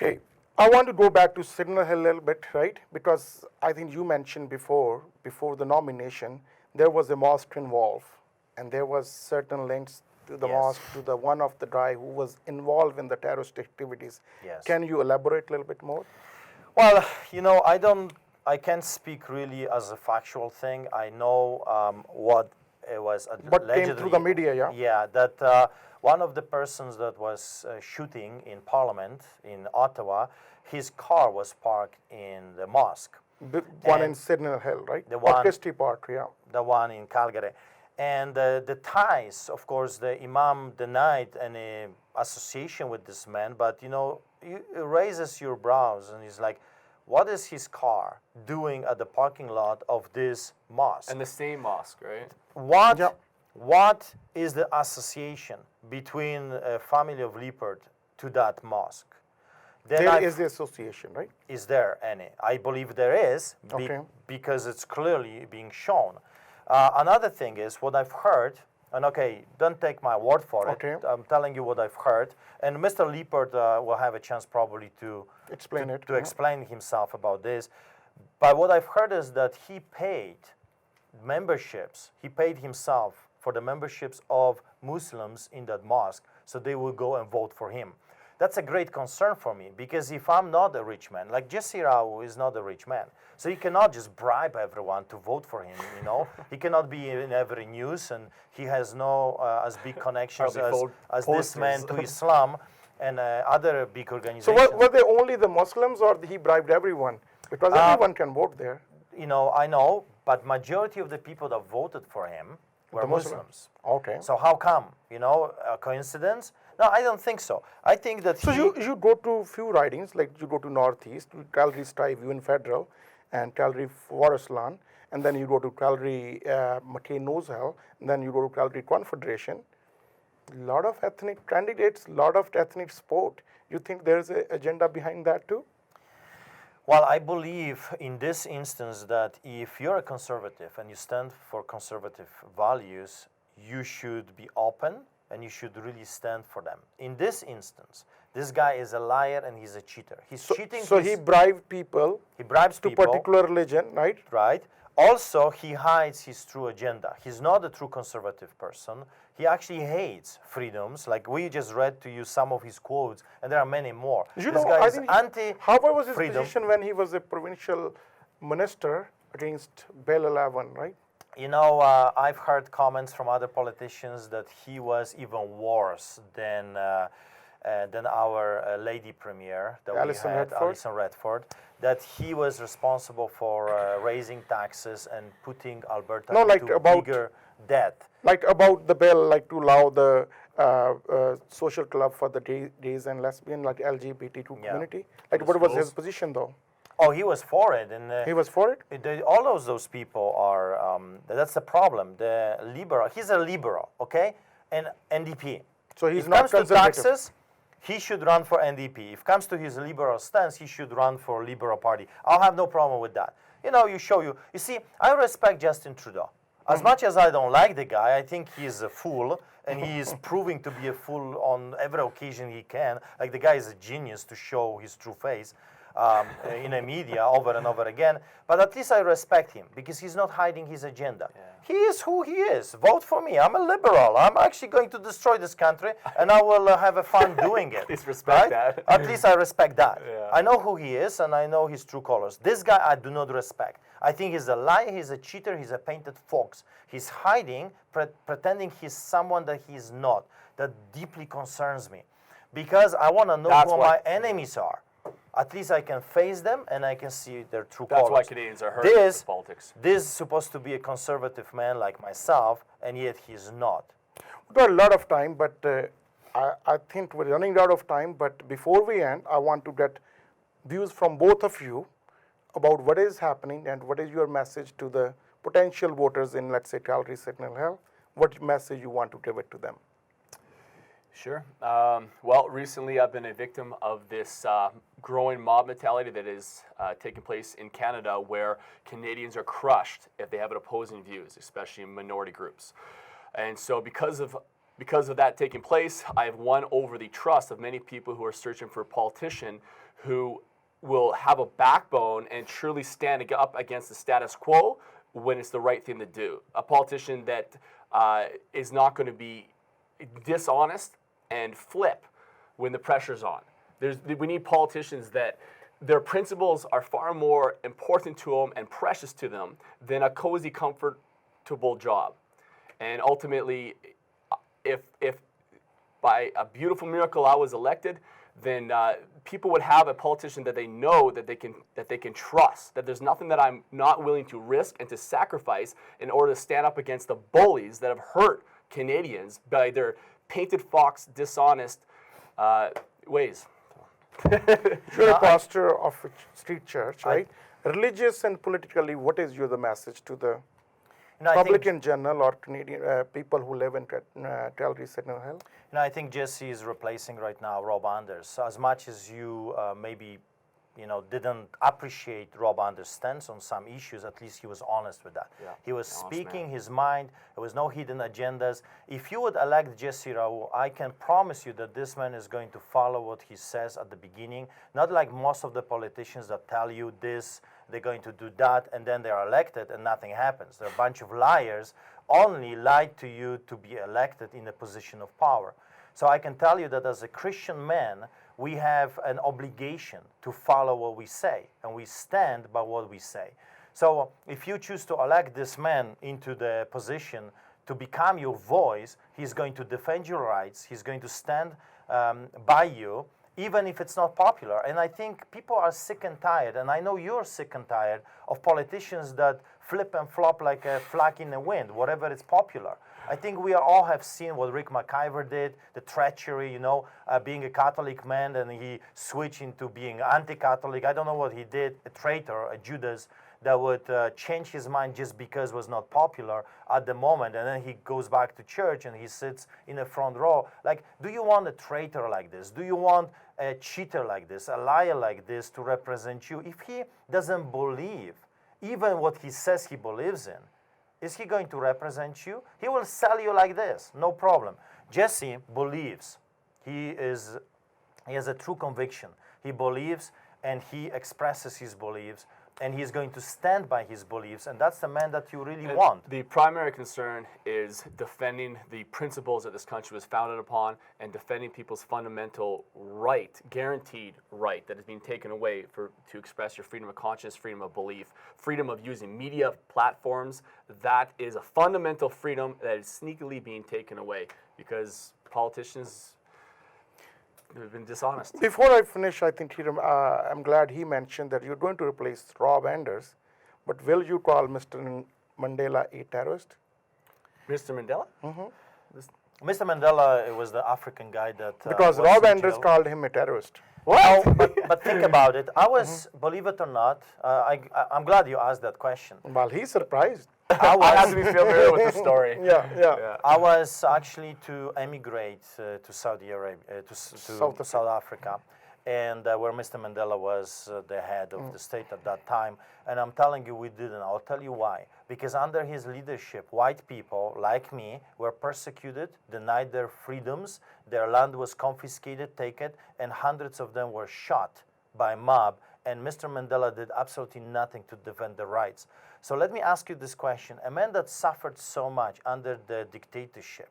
Okay, I want to go back to Signal Hill a little bit, right? Because I think you mentioned before the nomination, there was a mosque involved, and there was certain links to the Yes. mosque, to the one of the guy who was involved in the terrorist activities. Yes. Can you elaborate a little bit more? Well, I can't speak really as a factual thing. I know what it was What came allegedly. through the media, yeah? Yeah, that one of the persons that was shooting in Parliament in Ottawa, his car was parked in the mosque, The one in And Signal Hill, right? the Or one- Christie Park, yeah. the one in Calgary. And the ties, of course, the Imam denied any association with this man, but it raises your brows and he's like, what is his car doing at the parking lot of this mosque? And the same mosque, right? What Yeah. what is the association between a family of Lippert to that mosque? Then There I've- is the association, right? is there any? I believe there is Okay. because it's clearly being shown. Another thing is what I've heard, and okay, don't take my word for it. Okay. I'm telling you what I've heard, and Mr. Lippert will have a chance probably to Explain it, to yeah. explain himself about this. But what I've heard is that he paid memberships. He paid himself for the memberships of Muslims in that mosque, so they will go and vote for him. That's a great concern for me because if I'm not a rich man, like Jesse Rao is not a rich man, so he cannot just bribe everyone to vote for him. He cannot be in every news, and he has no as big connections Hardly as fold this man posters. to Islam and other big So organizations. were they only the Muslims or he bribed everyone? Because everyone can vote there. I know, but majority of the people that voted for him were The Muslims. Muslims. Okay. So how come? A coincidence? No, I don't think so. I think that So you go to few ridings, like you go to Northeast, to Calgary Skyview in Federal, and Calgary Forest Lawn, and then you go to Calgary McKay Nose Hill, and then you go to Calgary Confederation. Lot of ethnic candidates, lot of ethnic support. You think there is an agenda behind that too? Well, I believe in this instance that if you're a conservative and you stand for conservative values, you should be open and you should really stand for them. In this instance, this guy is a liar and he's a cheater. He's cheating. So he bribed people he bribes to people. particular religion, right? Right. Also, he hides his true agenda. He's not a true conservative person. He actually hates freedoms. Like we just read to you some of his quotes, and there are many more. You this know, guy I is think anti-freedom. how was his position when he was a provincial minister against Bill 11, right? I've heard comments from other politicians that he was even worse than our lady premier that Alison we had, Redford? Alison Redford, that he was responsible for raising taxes and putting Alberta No, like into about- bigger debt. Like about the bill, like to allow the social club for the gays and lesbian, like LGBTQ Yeah. community. Like what was his schools. position though? Oh, he was for it, and He was for it? all of those people are. That's the problem. The liberal. He's a liberal, okay, and NDP. So he's if not comes to conservative. taxes, he should run for NDP. If comes to his liberal stance, he should run for Liberal Party. I'll have no problem with that. You see, I respect Justin Trudeau. As much as I don't like the guy, I think he's a fool, and he is proving to be a fool on every occasion he can. Like the guy is a genius to show his true face in the media over and over again. But at least I respect him because he's not hiding his agenda. He is who he is. Vote for me. I'm a liberal. I'm actually going to destroy this country, and I will have a fun doing it. Please respect that. At least I respect that. Yeah. I know who he is, and I know his true colors. This guy I do not respect. I think he's a liar, he's a cheater, he's a painted fox. He's hiding, pretending he's someone that he's not. That deeply concerns me. Because I want to know That's who why- my enemies are. At least I can face them and I can see their true That's colors. why Canadians are hurt This- with politics. This is supposed to be a conservative man like myself, and yet he's not. We've got a lot of time, but I think we're running out of time. But before we end, I want to get views from both of you about what is happening and what is your message to the potential voters in, let's say, Calgary Signal Hill. What message you want to give it to them? Sure. Well, recently I've been a victim of this growing mob mentality that is taking place in Canada, where Canadians are crushed if they have opposing views, especially in minority groups. And so because of that taking place, I have won over the trust of many people who are searching for a politician who will have a backbone and truly stand up against the status quo when it's the right thing to do. A politician that is not going to be dishonest and flip when the pressure's on. We need politicians that their principles are far more important to them and precious to them than a cozy, comfortable job. And ultimately, if by a beautiful miracle I was elected, then people would have a politician that they know that they can trust. That there's nothing that I'm not willing to risk and to sacrifice in order to stand up against the bullies that have hurt Canadians by their painted fox, dishonest ways. You're a pastor of a street church, right? Religious and politically, what is the message to the public in general or Canadian people who live in Calgary Signal Hill? I think Jesse is replacing right now Rob Anders. So as much as you maybe didn't appreciate Rob Anders' stance on some issues, at least he was honest with that. Yeah, he was honest speaking man. his mind. There was no hidden agendas. If you would elect Jesse Raoult, I can promise you that this man is going to follow what he says at the beginning, not like most of the politicians that tell you this, they're going to do that, and then they're elected and nothing happens. They're a bunch of liars, only lied to you to be elected in a position of power. So I can tell you that as a Christian man, we have an obligation to follow what we say, and we stand by what we say. So if you choose to elect this man into the position to become your voice, he's going to defend your rights, he's going to stand by you, even if it's not popular. And I think people are sick and tired, and I know you're sick and tired of politicians that flip and flop like a flag in the wind, whatever is popular. I think we all have seen what Rick McIver did, the treachery, being a Catholic man, and he switched into being anti-Catholic. I don't know what he did, a traitor, a Judas, that would change his mind just because it was not popular at the moment, and then he goes back to church and he sits in the front row. Like, do you want a traitor like this? Do you want a cheater like this, a liar like this to represent you? If he doesn't believe even what he says he believes in, is he going to represent you? He will sell you like this, no problem. Jesse believes. He has a true conviction. He believes and he expresses his beliefs, and he's going to stand by his beliefs, and that's the man that you really want. The primary concern is defending the principles that this country was founded upon and defending people's fundamental right, guaranteed right that is being taken away to express your freedom of conscience, freedom of belief, freedom of using media platforms. That is a fundamental freedom that is sneakily being taken away because politicians have been dishonest. Before I finish, I think I'm glad he mentioned that you're going to replace Rob Anders, but will you call Mr. Mandela a terrorist? Mr. Mandela? Mr. Mandela, it was the African guy that Because was Rob in Anders jail. called him a terrorist. Well, but think about it. I was, believe it or not, I'm glad you asked that question. Well, he's surprised. I have to be familiar with the story. Yeah. I was actually to emigrate to Saudi Arabia, to South Africa, and where Mr. Mandela was the head of the state at that time. And I'm telling you, we didn't. I'll tell you why. Because under his leadership, white people like me were persecuted, denied their freedoms, their land was confiscated, taken, and hundreds of them were shot by mob. And Mr. Mandela did absolutely nothing to defend their rights. So let me ask you this question. A man that suffered so much under the dictatorship,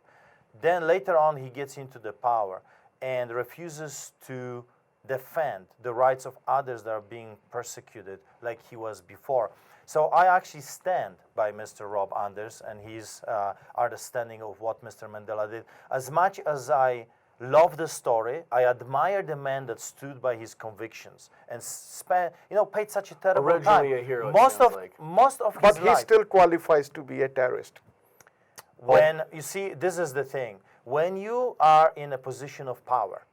then later on he gets into the power and refuses to defend the rights of others that are being persecuted like he was before. So I actually stand by Mr. Rob Anders and his understanding of what Mr. Mandela did. As much as I love the story, I admire the man that stood by his convictions and paid such a terrible Originally time. a hero, it Most sounds of like. his But he life. still qualifies to be a terrorist. When you see, this is the thing. When you are in a position of power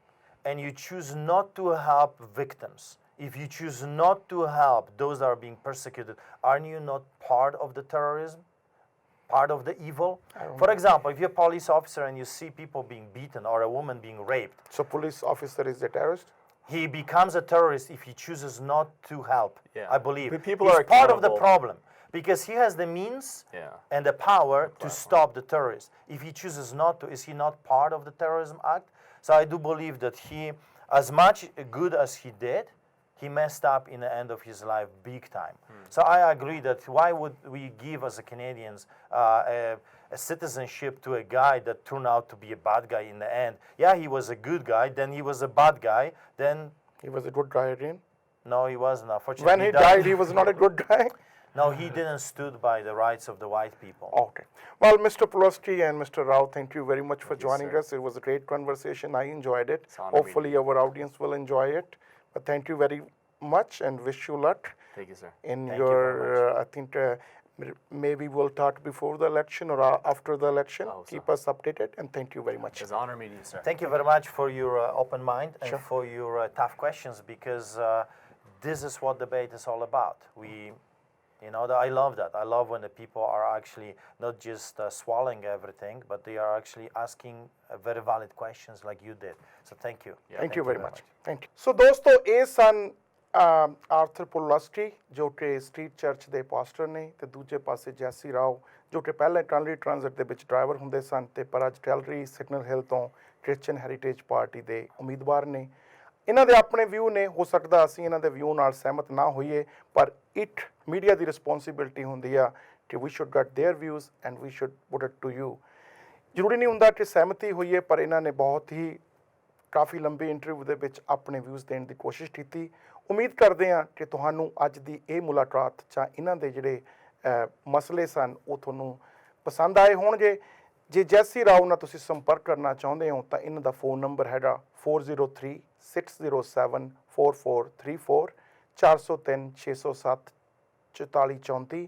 and you choose not to help victims, if you choose not to help those that are being persecuted, aren't you not part of the terrorism? Part of the evil? For example, if you're a police officer and you see people being beaten or a woman being raped, So police officer is a terrorist? he becomes a terrorist if he chooses not to help, Yeah. I believe. But people He's are part of the accountable. problem because he has the means Yeah. and the power to stop the terrorists. If he chooses not to, is he not part of the terrorism act? So I do believe that he, as much good as he did, he messed up in the end of his life big time. So I agree that why would we give as a Canadians a citizenship to a guy that turned out to be a bad guy in the end? Yeah, he was a good guy, then he was a bad guy, then He was a good guy again. no, he wasn't. Unfortunately, When he died, he was not a good guy. No, he didn't stood by the rights of the white people. Okay. Well, Mr. Pulastri and Mr. Rao, thank you very much for joining sir. us. It was a great conversation. I enjoyed it. It's an honor Hopefully, our audience will enjoy it. But thank you very much and wish you luck Thank you, sir. in Thank you very your, I think, maybe we'll talk before the election or after the election. Oh, so. Keep us updated and thank you very much. It's an honor meeting you, sir. Thank you very much for your open mind and Sure. for your tough questions, because this is what debate is all about. I love that. I love when the people are actually not just swallowing everything, but they are actually asking very valid questions like you did. So thank you. Yeah, Thank you very much. Thank you. So ਦੋਸਤੋ ਇਹ ਸਨ Arthur ਪੁਲਸਟਰੀ ਜੋ ਕਿ street church ਦੇ pastor ਨੇ ਤੇ ਦੂਜੇ ਪਾਸੇ ਜੈਸੀ ਰਾਓ ਜੋ ਕਿ ਪਹਿਲਾਂ ਕੈਲਗਰੀ ਟ੍ਰਾਂਜ਼ਿਟ ਦੇ ਵਿੱਚ ਡਰਾਈਵਰ ਹੁੰਦੇ ਸਨ ਤੇ ਪਰ ਅੱਜ ਕੈਲਗਰੀ ਸਿਗਨਲ ਹਿੱਲ ਤੋਂ ਕ੍ਰਿਸਚੀਅਨ ਹੈਰੀਟੇਜ ਪਾਰਟੀ ਦੇ ਉਮੀਦਵਾਰ ਨੇ। ਇਹਨਾਂ ਦੇ ਆਪਣੇ ਵਿਊ ਨੇ, ਹੋ ਸਕਦਾ ਅਸੀਂ ਇਹਨਾਂ ਦੇ ਵਿਊ ਨਾਲ ਸਹਿਮਤ ਨਾ ਹੋਈਏ, ਪਰ ਇਟ ਮੀਡੀਆ ਦੀ ਰਿਸਪੌਂਸਿਬਿਲਿਟੀ ਹੁੰਦੀ ਆ ਕਿ we should get their views and we should put it to you. ਜ਼ਰੂਰੀ ਨਹੀਂ ਹੁੰਦਾ ਕਿ ਸਹਿਮਤੀ ਹੋਈਏ, ਪਰ ਇਹਨਾਂ ਨੇ ਬਹੁਤ ਹੀ ਕਾਫੀ ਲੰਬੇ ਇੰਟਰਵਿਊ ਦੇ ਵਿੱਚ ਆਪਣੇ ਵਿਊਜ਼ ਦੇਣ ਦੀ ਕੋਸ਼ਿਸ਼ ਕੀਤੀ। ਉਮੀਦ ਕਰਦੇ ਹਾਂ ਕਿ ਤੁਹਾਨੂੰ ਅੱਜ ਦੀ ਇਹ ਮੁਲਾਕਾਤ ਜਾਂ ਇਹਨਾਂ ਦੇ ਜਿਹੜੇ ਮਸਲੇ ਸਨ ਉਹ ਤੁਹਾਨੂੰ ਪਸੰਦ ਆਏ ਹੋਣਗੇ। ਜੇ ਜੈਸੀ ਰਾਓ ਨਾਲ ਤੁਸੀਂ ਸੰਪਰਕ ਕਰਨਾ ਚਾਹੁੰਦੇ ਹੋ ਤਾਂ ਇਹਨਾਂ ਦਾ ਫੋਨ ਨੰਬਰ ਹੈਗਾ 4036074434 4036074434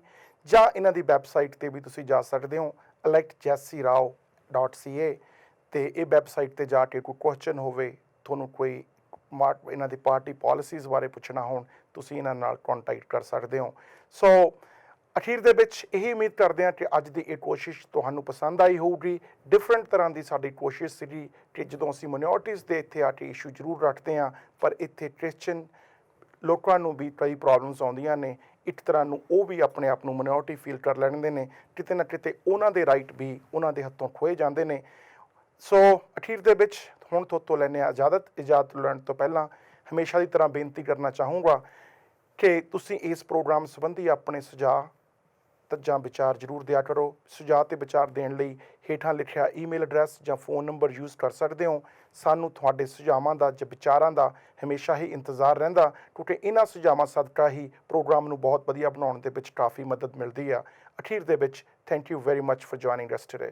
ਜਾਂ ਇਹਨਾਂ ਦੀ ਵੈਬਸਾਈਟ ਤੇ ਵੀ ਤੁਸੀਂ ਜਾ ਸਕਦੇ ਹੋ electjessirao.ca ਤੇ ਇਹ ਵੈਬਸਾਈਟ ਤੇ ਜਾ ਕੇ ਕੋਈ ਕੁਐਸਚਨ ਹੋਵੇ, ਤੁਹਾਨੂੰ ਕੋਈ ਇਹਨਾਂ ਦੀ ਪਾਰਟੀ ਪਾਲਿਸੀਜ਼ ਬਾਰੇ ਪੁੱਛਣਾ ਹੋਣ, ਤੁਸੀਂ ਇਹਨਾਂ ਨਾਲ ਕੰਟੈਕਟ ਕਰ ਸਕਦੇ ਹੋ। ਸੋ ਅਖੀਰ ਦੇ ਵਿੱਚ ਇਹੀ ਉਮੀਦ ਕਰਦੇ ਹਾਂ ਕਿ ਅੱਜ ਦੀ ਇਹ ਕੋਸ਼ਿਸ਼ ਤੁਹਾਨੂੰ ਪਸੰਦ ਆਈ ਹੋਊਗੀ। ਡਿਫਰੈਂਟ ਤਰ੍ਹਾਂ ਦੀ ਸਾਡੀ ਕੋਸ਼ਿਸ਼ ਸੀਗੀ ਕਿ ਜਦੋਂ ਅਸੀਂ ਮਾਈਨੋਰਟੀਜ਼ ਦੇ ਇੱਥੇ ਆ ਕੇ ਇਸ਼ੂ ਜ਼ਰੂਰ ਰੱਖਦੇ ਹਾਂ, ਪਰ ਇੱਥੇ ਕ੍ਰਿਸਚਨ ਲੋਕਾਂ ਨੂੰ ਵੀ ਕਈ ਪ੍ਰੋਬਲਮਸ ਆਉਂਦੀਆਂ ਨੇ। ਇੱਕ ਤਰ੍ਹਾਂ ਨੂੰ ਉਹ ਵੀ ਆਪਣੇ ਆਪ ਨੂੰ ਮਾਈਨੋਰਟੀ ਫੀਲ ਕਰ ਲੈਂਦੇ ਨੇ, ਕਿਤੇ ਨਾ ਕਿਤੇ ਉਹਨਾਂ ਦੇ ਰਾਈਟ ਵੀ ਉਹਨਾਂ ਦੇ ਹੱਥੋਂ ਖੋਏ ਜਾਂਦੇ ਨੇ। ਸੋ ਅਖੀਰ ਦੇ ਵਿੱਚ ਹੁਣ ਤੋਂ ਲੈਂਦੇ ਹਾਂ ਇਜਾਜ਼ਤ ਲੈਣ ਤੋਂ ਪਹਿਲਾਂ ਹਮੇਸ਼ਾ ਦੀ ਤਰ੍ਹਾਂ ਬੇਨਤੀ ਕਰਨਾ ਚਾਹੂੰਗਾ ਕਿ ਤੁਸੀਂ ਇਸ ਪ੍ਰੋਗਰਾਮ ਸੰਬੰਧੀ ਆਪਣੇ ਸੁਝਾਅ ਜਾਂ ਵਿਚਾਰ ਜ਼ਰੂਰ ਦਿਆ ਕਰੋ। ਸੁਝਾਅ ਤੇ ਵਿਚਾਰ ਦੇਣ ਲਈ ਹੇਠਾਂ ਲਿਖਿਆ ਈਮੇਲ ਐਡਰੈਸ ਜਾਂ ਫੋਨ ਨੰਬਰ ਯੂਜ਼ ਕਰ ਸਕਦੇ ਹੋ। ਸਾਨੂੰ ਤੁਹਾਡੇ ਸੁਝਾਵਾਂ ਦਾ ਜਾਂ ਵਿਚਾਰਾਂ ਦਾ ਹਮੇਸ਼ਾ ਹੀ ਇੰਤਜ਼ਾਰ ਰਹਿੰਦਾ, ਕਿਉਂਕਿ ਇਹਨਾਂ ਸੁਝਾਵਾਂ ਸਦਕਾ ਹੀ ਪ੍ਰੋਗਰਾਮ ਨੂੰ ਬਹੁਤ ਵਧੀਆ ਬਣਾਉਣ ਦੇ ਵਿੱਚ ਕਾਫੀ ਮਦਦ ਮਿਲਦੀ ਆ। ਅਖੀਰ ਦੇ ਵਿੱਚ thank you very much for joining us today.